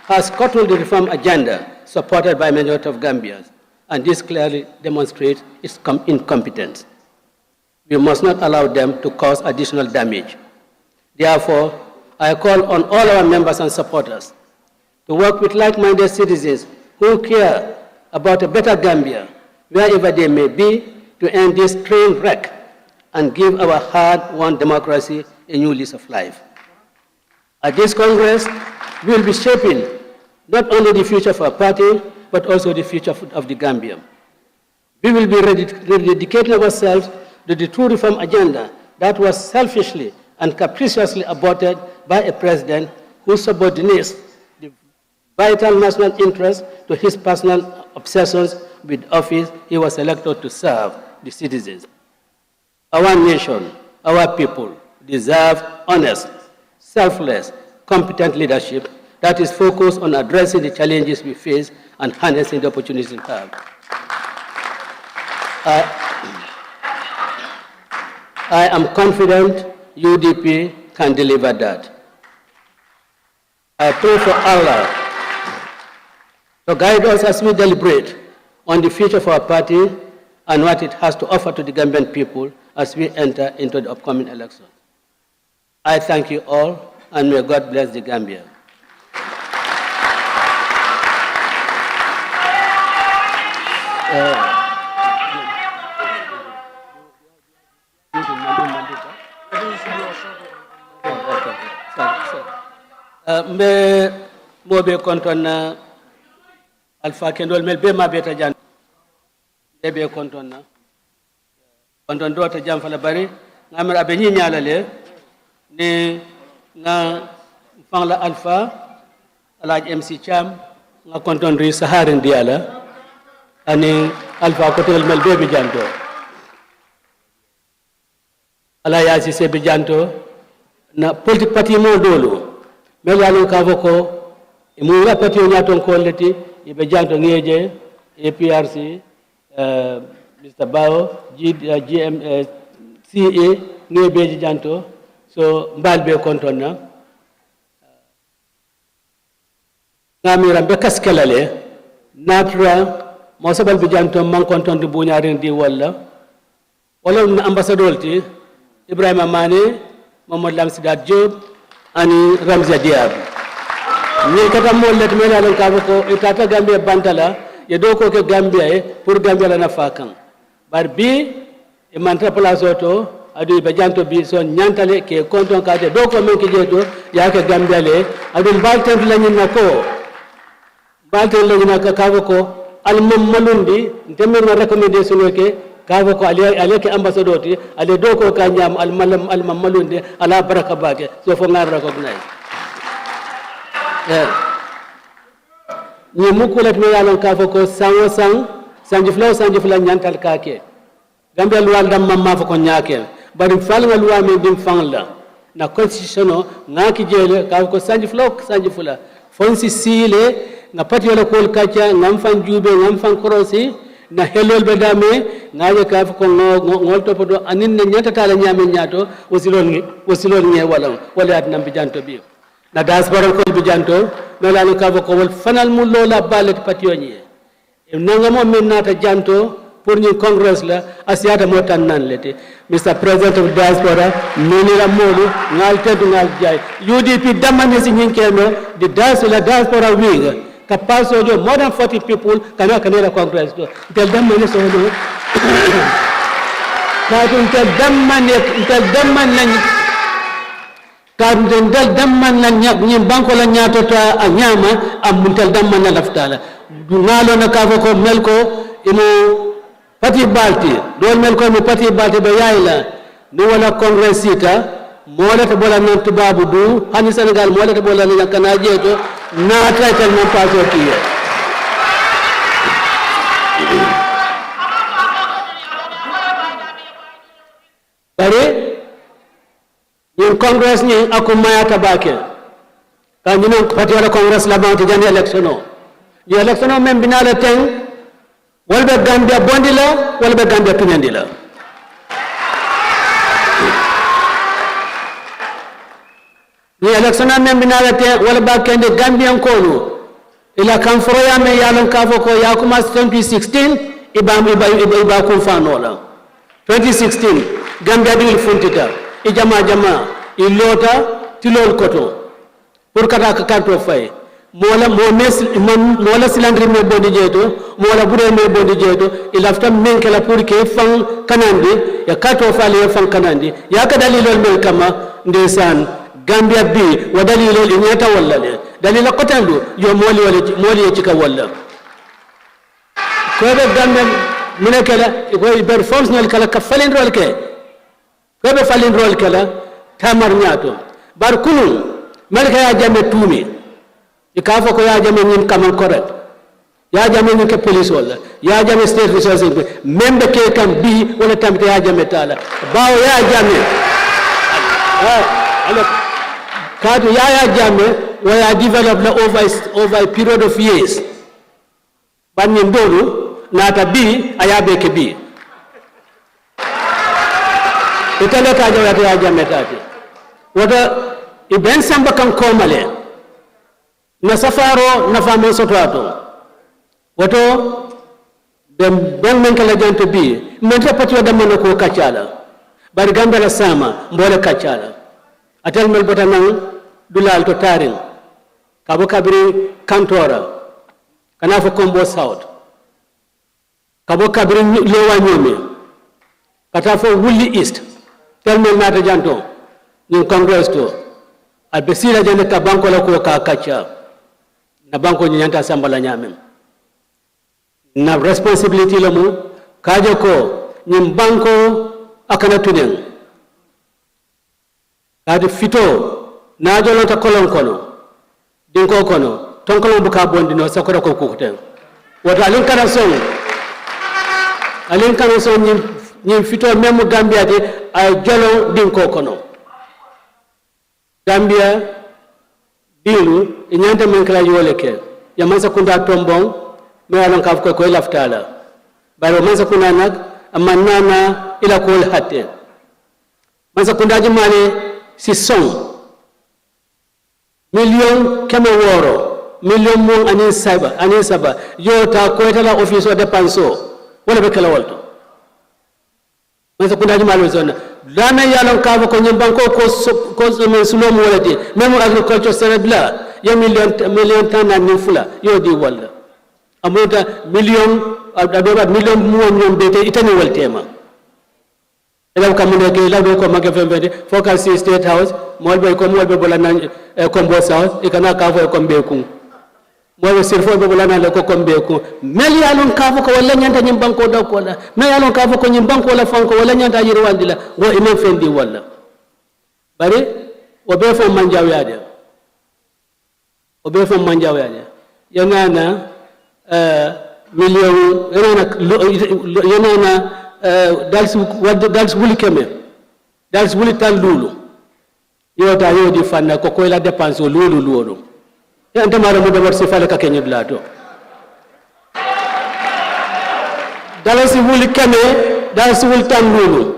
has scuttled the reform agenda supported by a majority of Gambians, and this clearly demonstrates its incompetence. We must not allow them to cause additional damage. Therefore, I call on all our members and supporters to work with like-minded citizens who care about a better Gambia, wherever they may be, to end this train wreck and give our hard-won democracy a new lease of life. At this Congress, we will be shaping not only the future of our party, but also the future of the Gambia. We will be rededicating ourselves to the true reform agenda that was selfishly and capriciously aborted by a president who subordinates the vital national interest to his personal obsessions with office he was elected to serve the citizens. Our nation, our people deserve honest, selfless, competent leadership that is focused on addressing the challenges we face and harnessing the opportunities we have. I am confident UDP can deliver that. I pray for Allah to guide us as we deliberate on the future of our party and what it has to offer to the Gambian people as we enter into the upcoming elections. I thank you all, and may God bless the Gambia. Mbe mobe konton na alpha kendol mel be mabeta jan be konton na konton do ta jam fala bari ngamra be nyi nyala le ni nga fangla alpha alaj MC Cham nga konton ri saharin diala ani alpha ko tel mel be janto ala yasi se be janto na politique parti mo dolo mel yalon kavoko imu rapati nyaton ko leti ibe janto ngeje APRC Mr. Bao GM CA ngebe janto so mbalbe kontonna ngamira be kaskelale natra mo sabal bi janto man konton di buñarin di wala na ambassadeur ti Ibrahima Mané Mamadou Lamsidat Diop ani Ramza Diab ni kata mo let mel alon kavoko itata Gambia bantala ye do ko ke Gambia e pour Gambia la na fakan bar bi e mantra place auto adu be janto bi son nyantale ke konton kate do ko men ke jeto ya ke Gambia le adu balte la nyina ko balte la nyina ka kavoko al malundi ndemir na recommendation ke kavoko ale ke ambassadeur ti ale do ko ka nyam al malundi ala baraka bake so fo ngar recognize ni mukulat me yalon kavoko sanjifla nyantal kake Gambia luwal dam mamma fa ko nyaake bari fal nga luwa me dim fangla na constitution ngaki jele kavoko sanjifla fonsi sile na pati wala kol kacha ngam fan jube ngam fan korosi na helol be dame ngaje kavoko ngol topodo anin ne nyata tala nyame nyato wosilon nge wala adna bijanto bi na diaspora ko bijanto no la kavoko wal fanal mu lola balet pationi nanga mo men nata janto pour ñu congress la asiata mo tan nan lete Mr. President of Diaspora menira molu ngal tedu ngal jay UDP damane si nyinkeno the diaspora wing kapaso jo more than 40 people kanera congress to tel damane so do ka tel damane kadum del damman la nyak ñi banko la ñaato ta a ñama am muntel damman la laftala du ngalo na ka ko melko imo pati balti do melko mo pati balti be yayla no wala congress sita mola to bola non tubabu du hani Senegal mola to bola ni kana jeto na traitel mo paso tiye bare in congress ni akumaya tabake kanjino pati wala congress la banti jani electiono ni electiono men binala ten walbe Gambia bondila walbe Gambia pinyandila ni electiono men binala ten walba kende Gambian kolu ila kanforoya me yalon kavoko yakuma 2016 iba kumfanola 2016 Gambia bil funtita ijama ilota tilol koto pour kata ka kanto fay mola silandri me bondi jeto mola bure me bondi jeto ilafta menkela pour que fan kanandi ya kato fale fan kanandi ya ka dalilol men kama ndesan Gambia bi wa dalilol inyata walla le dalila kotandu yo moli ci ka walla ko be Gambia munekela ko ber functional kala ka falen rol ke ko be falen rol kala tamar nyato bar kunu malka ya jame tumi ikafo ko ya jame nyim kaman correct ya jame ni ke police wala ya jame state resources membe ke kam bi wala tamite ya jame tala bawo ya jame ala kadu ya jame waya develop la over a period of years banni ndolu nata bi ayabe ke bi itale ka jawata ya jame tati wada iben samba kan komale na safaro na famo soto woto ben men kala janto bi men ta patio da man ko kacala bari gambela sama mbole kacala atel mel botanan dulal to tarin kabo kabiri kantora kana fo kombo south kabo kabiri lewa nyome kata fo wuli east tel mel nata janto ni congress to albesira jande ka banko la ko ka kacha na banko nyanta sambala nyamem na responsibility la mu kaje ko nyim banko akana tunen kadi fito na jolota kolon kono dinko kono tonkolon buka bondino sakora ko kukuten wata alin kana son nyim fito memu Gambia de ay jolo dinko kono Gambia dilu inyanta men kala yole ke ya mansa kunda tombong me alon kaf ko laftala baro mansa kuna nak amanana ila ko hatte mansa kunda jumane si son million kama woro million mon anin saba yota ko tala office o dépense wala be kala walto mansa kunda jumane zona dana yalon kaf ko nyim banko ko men sulom wala de même agriculture cerebla ya million tan nan fula yodi wala amuta million adoba million mo nyom bete itani waltema elaw kamunde ke law ko magge fembe focus state house molbe bolana kombo south ikana ka fo kombe ku molbe sirfo be bolana le ko kombe ku meli alon ka fo ko wala nyanta nyim banko daw ko la me alon ka fo ko nyim banko la fanko wala nyanta yiri wandila wo imam fendi wala bari o be fo manjaw yaade yanana million yanana dals wuli keme dals wuli tan lulu yota yodi fanna ko la dépense lulu ente mara mo dabar sifale ka kenyi blato dals wuli keme dals wuli tan lulu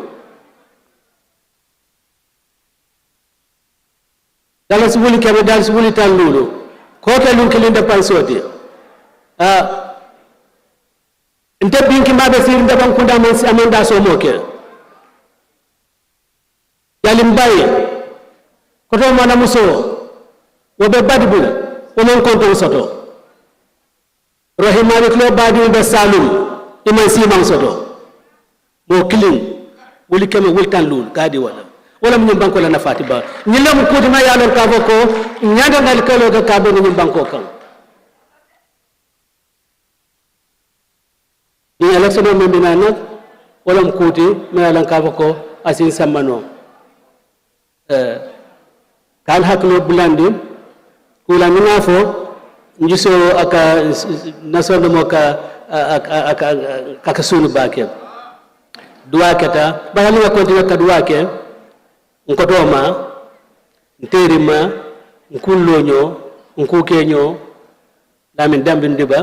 dals wuli keme dals wuli tan lulu ko ke lun kelin dépense odi nte binki mabe sir ndaban kunda man si amanda so moke yalim baye ko to mana muso wobe badbul o mon konto soto rahimani klo badi be salum iman siman soto mo kilin wuli keme wultan lul gadi wala mun banko la nafati ba nyilam ko dima yalon ka ko nyanda ngal kalo ga ka be nyim banko kan ni election o membina nak wala mkuti me alan ka ko asin sammano kan haklo bulandi kula mina fo njiso aka nasondo moka aka sunu bake duwa keta ba ni ko diwa ka duwa ke nkotoma nterima nkullonyo nkukenyo lamin dambin diba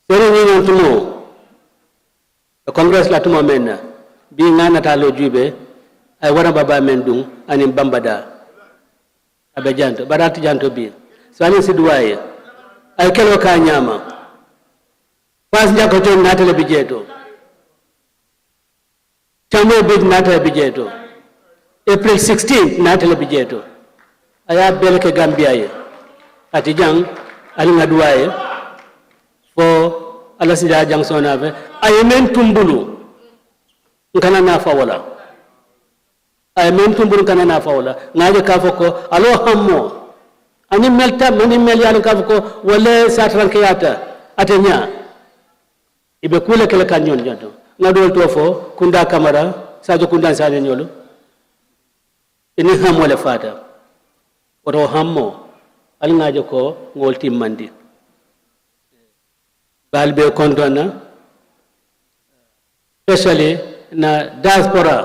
sere ni ntumo congress la tumo menna bi ngana talo jube ay wara baba men dum anim bambada abe janto barati janto bi sani sidwaye ay kelo ka nyama pas jako ton natale bijeto tamo bid natale bijeto April 16 natale bijeto aya belke Gambia ye ati jang ali ngadwaye fo ala sida jang sonave ay men tumbulu ngana na fawala ay men tumbulu kana na fawala ngaje ka foko alo hammo ani melta mani mel yalla ka foko wala satran kiyata atenya ibe kula kala kanyon janto ngadol to fo kunda kamara sajo kunda sane nyolo ini hammo le fata oto hammo al ngaje ko ngol timmandi balbe kontona especially na diaspora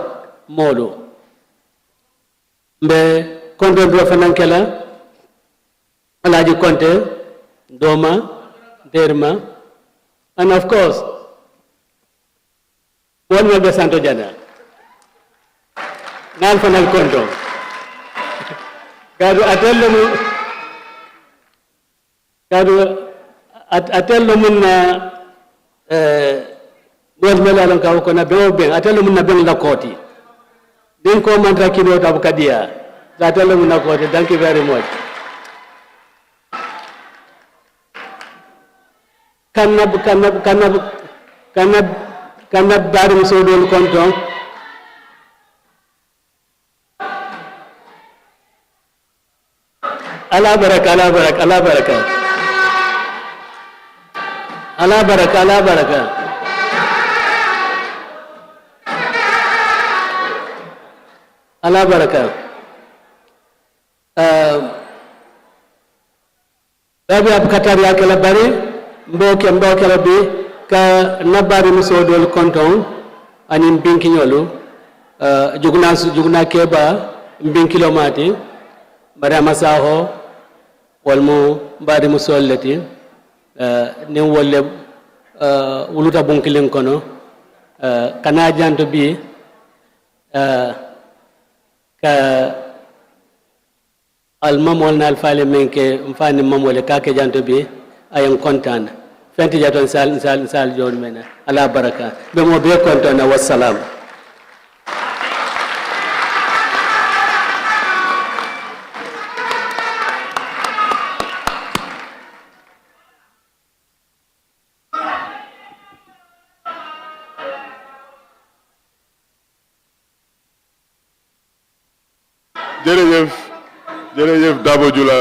molu mbe konton do fanankela alaji konte doma derma and of course one will be santo jana nal fanal konto kadu atello mun na bos melalan ka ko na be be atello mun na ben la koti den ko mantra kilo tabu kadia atello mun na koti. Thank you very much. kanab barum so don konto ala baraka ala baraka ala baraka ala baraka ala baraka ala baraka babi ab katar ya kala bari mboke la bi ka nabari musodol konton anin binki nyolu jugna keba binkilo mati bara masaho walmo bari musolleti ne wolle wuluta bunkilin kono kana janto bi ka al mamol na al fale menke mfani mamole kake janto bi ayen kontaan fenti jaton sal jon mena ala baraka be mo be kontaan wassalam. jërëjëf Dabo Jula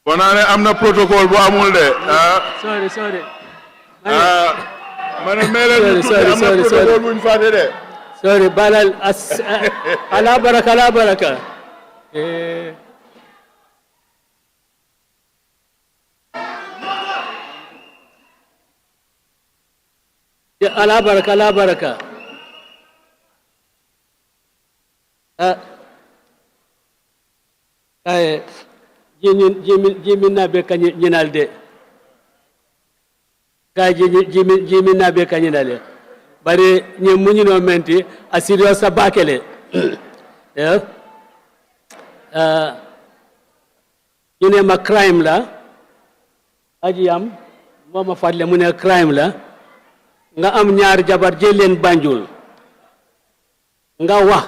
bonane am na protocole bu amul de sorry mane mele am na protocole buñ faté de sorry balal ala baraka ala baraka ala baraka ala baraka ay jimin na be kanyinal de ka jimin na be kanyinale bare nye munyino menti asirio sabakele yeah yune ma crime la aji am moma fadle mu ne crime la nga am ñaar jabar jël leen Banjul nga wax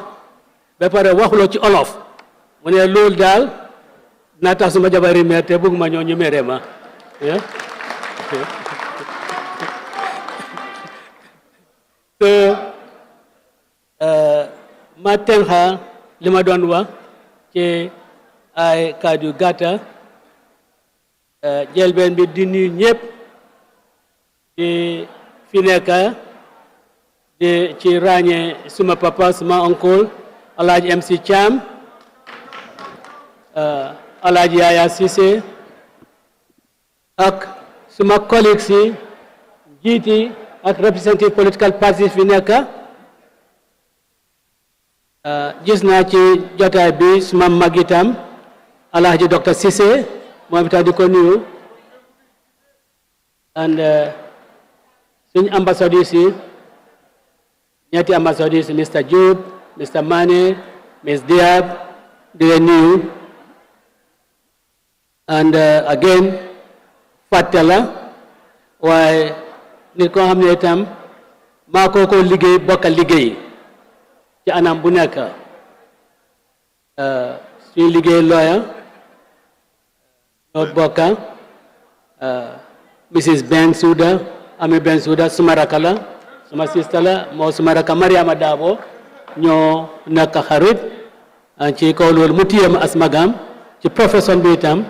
ba pare waxuloo ci olof mu ne loolu daal naa tax suma jabari meer te bëgg ma ñoo ñu mere ma so ma tenxa li ma doon wax ci ay kàddu gàtta jëlbeen bi di nuyu ñëpp di fi nekk di ci ràññee suma papa suma oncle Alaaji MC Cham Alaaji Yaya Cissé ak suma collègues yi jiiti ak representative political parties fi nekk gis naa ci jotaay bi suma mag itam Alaaji Dr Cissé moom itam di ko nuyu and suñu ambassadeurs yi ñetti ambassadeurs yi Mr Diop Mr Mane Ms Diab di leen nuyu and again fàtte la waaye nit koo xam ne itam maa ko liggéey bokka liggéey ci anam bu nekk suñu liggéey lawyer ñoo bokka Mrs Ben Souda Ami Ben Souda suma raka la suma sista la moo suma raka Mariama Dabo ñoo nekk xarit ci kaw loolu mu téye ma asmagam ci profession bi itam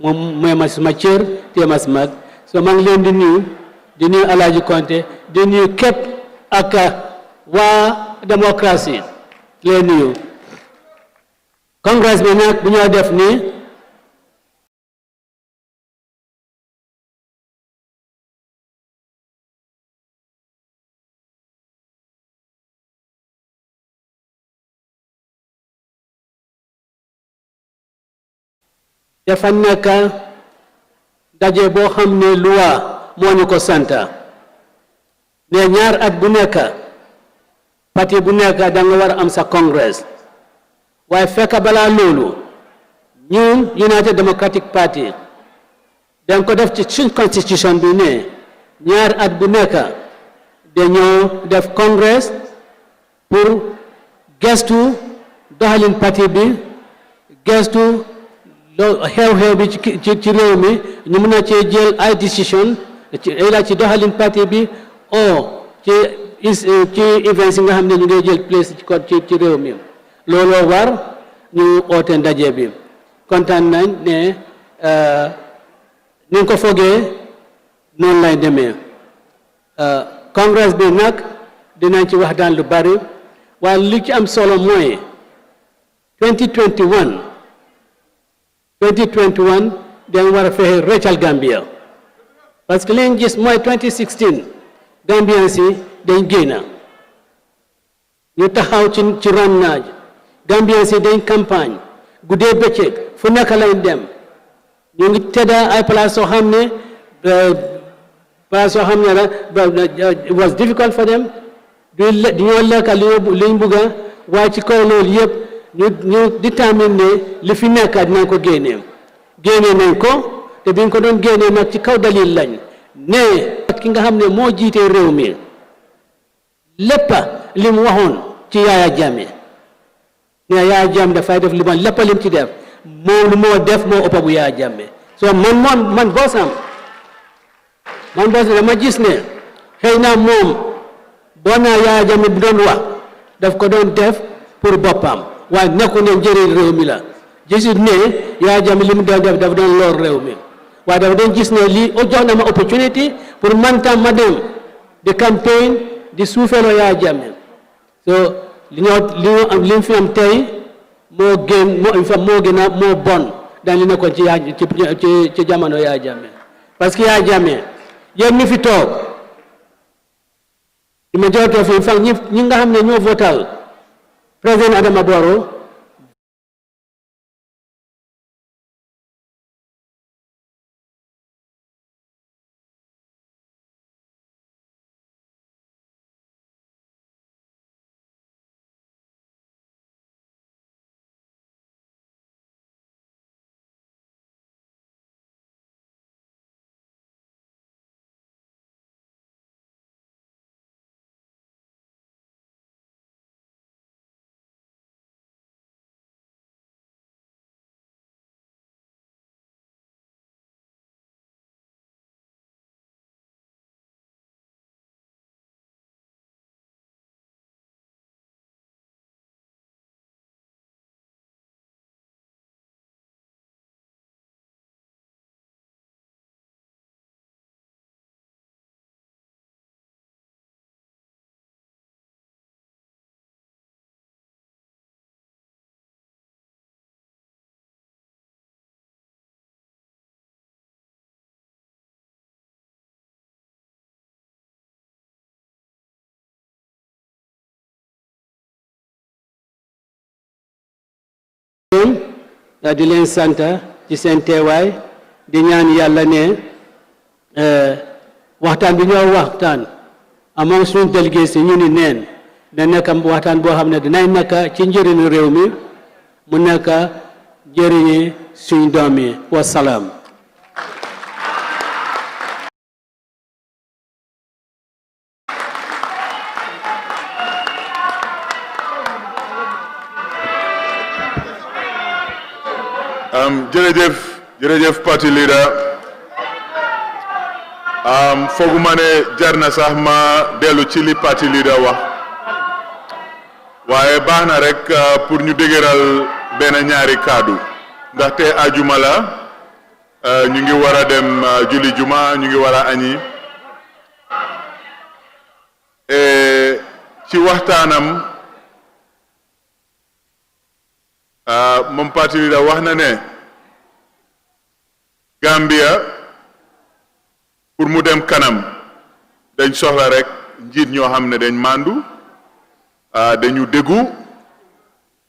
moom mooy ma suma cër téye ma asmag so maa ngi leen di nuyu Alaaji Konte di nuyu képp ak waa démocratie leen nuyu congrès bi nag bu ñoo def nii dafa nekk daje boo xam ne loi moo ñu ko santa ne ñaar at bu nekk parti bu nekk da nga war a am sa congress waaye fekk balaa loolu ñun United Democratic Party dañ ko def ci suñ constitution bi ne ñaar at bu nekk dañoo def congress pour gestu doxalin parti bi gestu xew-xew bi ci réew mi ñu mën a cee jël ay décision ci doxalin parti bi ci events yi nga xam ne ñu ngi jël place ci réew mi looloo war ñu oote ndaje bi kontaan nañ ne ni nga ko foogee noonu lay demee congrès bi nag dinañ ci waxtaan lu bari waaye li ci am solo mooy 2021 dañ war a fexe rëccal Gambia parce que li ñu gis mooy 2016 Gambian si dañ génn ñu taxaw ci ron naaj Gambian si dañ campagne guddee bëccëg fu nekk lañ dem ñu ngi tëdda ay place soo xam ne it was difficult for them ñoo lekka liñ bugga waaye ci kaw loolu yëpp ñu détermine ne li fi nekk dinañ ko génnee nañ ko te biñ ko doon génnee nag ci kaw dalil lañ ne ki nga xam ne moo jiitee réew mi lépp li mu waxoon ci Yaya Jammeh ne Yaya Jammeh dafay def li ma lépp lim ci def moom lu moo def moo ëpp bu Yaya Jammeh so man boosam dama gis ne xëy na moom boo naa Yaya Jammeh bu doon wax daf ko doon def pour boppam waaye nekku ne njëriñ réew mi la gisul ne Yaya Jammeh li mu doon def dafa doon lor réew mi waaye dafa doon gis ne lii jox na ma opportunité pour man tam ma dem di campagne di suufeeloo Yaya Jammeh so li ñu fi am tey moo bon daan li nekkoon ci jamono Yaya Jammeh parce que Yaya Jammeh yéen mi fi toog di ma jotoo fi fan ñi nga xam ne ñoo votal président Adama Barrow di leen sant ci seen teewaay di ñaan yàlla ne waxtaan bi ñoo waxtaan among suñu délégué si ñu ni neen da nekk waxtaan boo xam ne dinañ nekk ci njëriñu réew mi mu nekk njëriñi suñu doom yi wasalaam jërëjëf party leader fooguma ne jar na sax ma dellu ci li party leader wax waaye baax na rek pour ñu dëgëral benn ñaari kaddu ndaxte ajuma la ñu ngi war a dem julli juma ñu ngi war a añi ci waxtaanam moom party leader wax na ne Gambia pour mu dem kanam dañ soxla rek njiit ñoo xam ne dañ mandu dañu déggu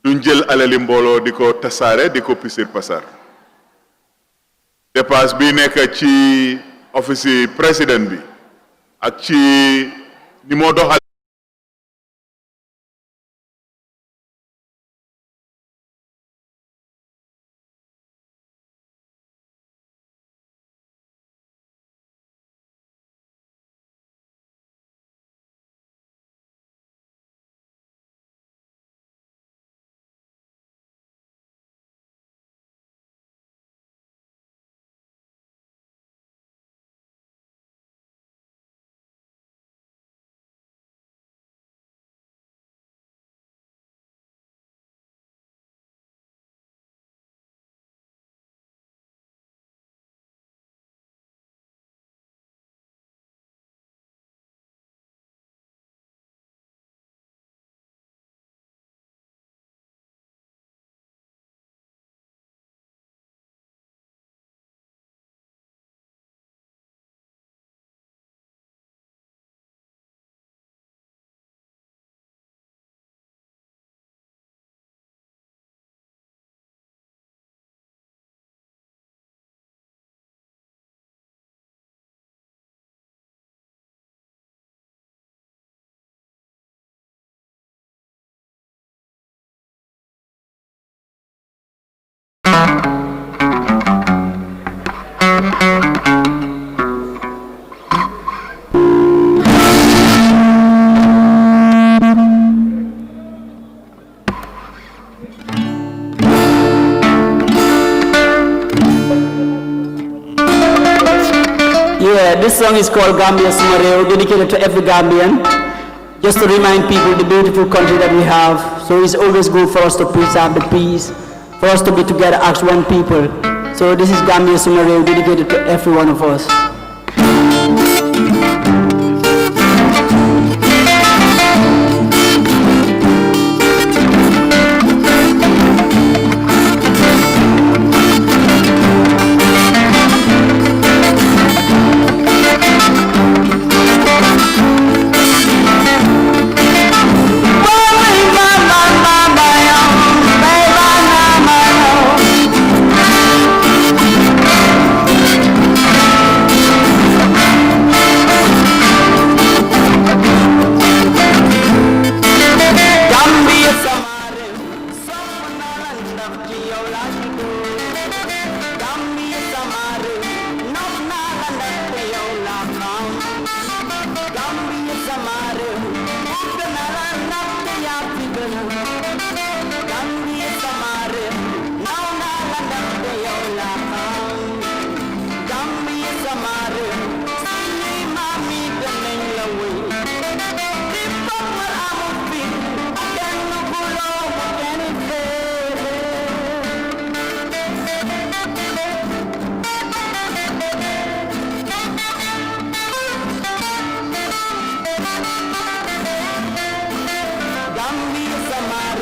duñ jël alali mbooloo di ko tasaare di ko pisir pasar dépasse bi nekk ci office président bi ak ci ni moo doxal This song is called Gambia Sumareo, dedicated to every Gambian, just to remind people the beautiful country that we have. So it's always good for us to preserve the peace, for us to be together as one people. So this is Gambia Sumareo, dedicated to every one of us. Gambia Samare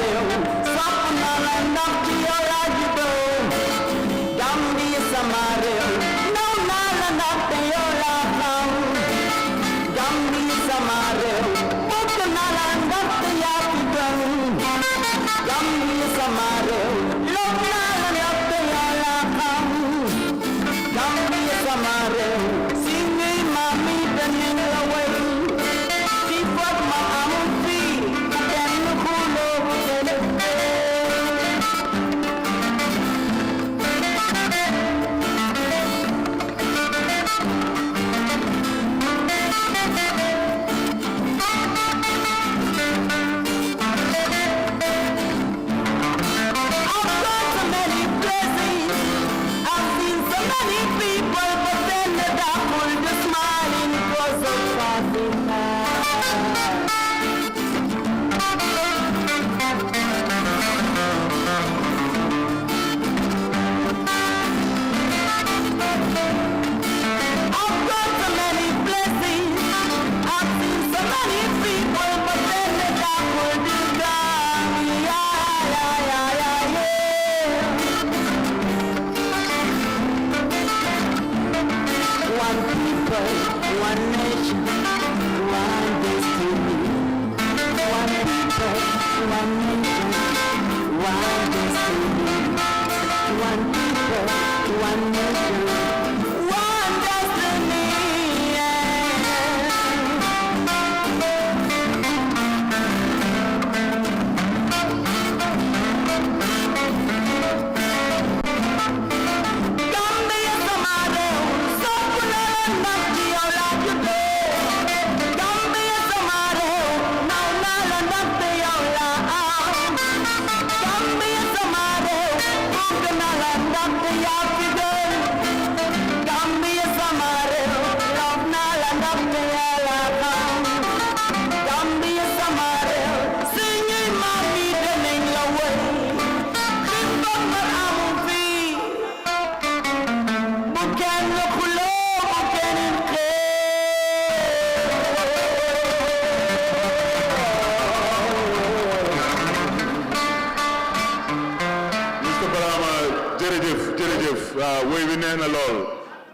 woy wi neex na lool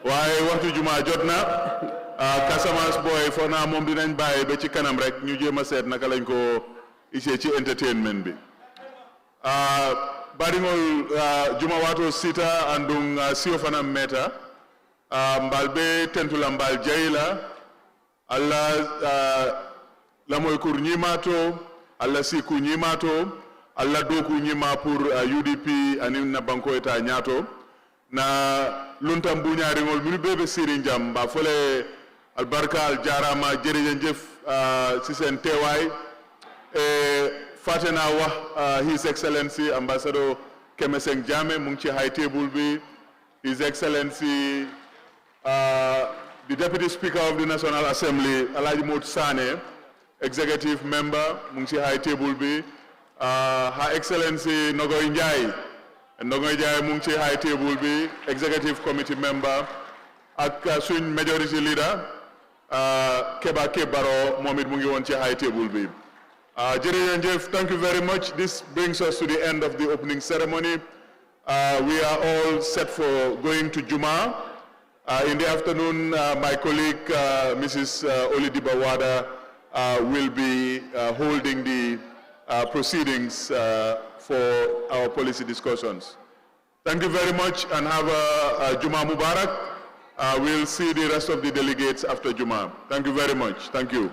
waaye waxtu juma jot na Casamance boy foo naa moom dinañ bàyyi ba ci kanam rek ñu jéem a seet naka lañ ko isee ci entertainment bi baringol juma wato sita andung sio fana meta mbal be tentula mbal jayla alla la moy kur nyimato alla siku nyimato alla doku nyima pour UDP anin na banko eta nyato na luntam buñaringol minu bebe siri njam ba fole albarka al jarama jërëjëf ci sen teewaay fatena wax His Excellency Ambassador Kemeseng Jammeh mu ngi ci high table bi His Excellency the Deputy Speaker of the National Assembly Alhaji Modou Sané executive member mu ngi ci high table bi Her Excellency Nogoy Ndiaye mu ngi ci high table bi executive committee member ak suñ majority leader Keba Kebaro moom it mu ngi woon ci high table bi jërëjëf, thank you very much. This brings us to the end of the opening ceremony. We are all set for going to Juma. In the afternoon, my colleague, Mrs. Olidiba Wada, will be holding the proceedings for our policy discussions. Thank you very much and have a Juma Mubarak. We'll see the rest of the delegates after Juma. Thank you very much. Thank you.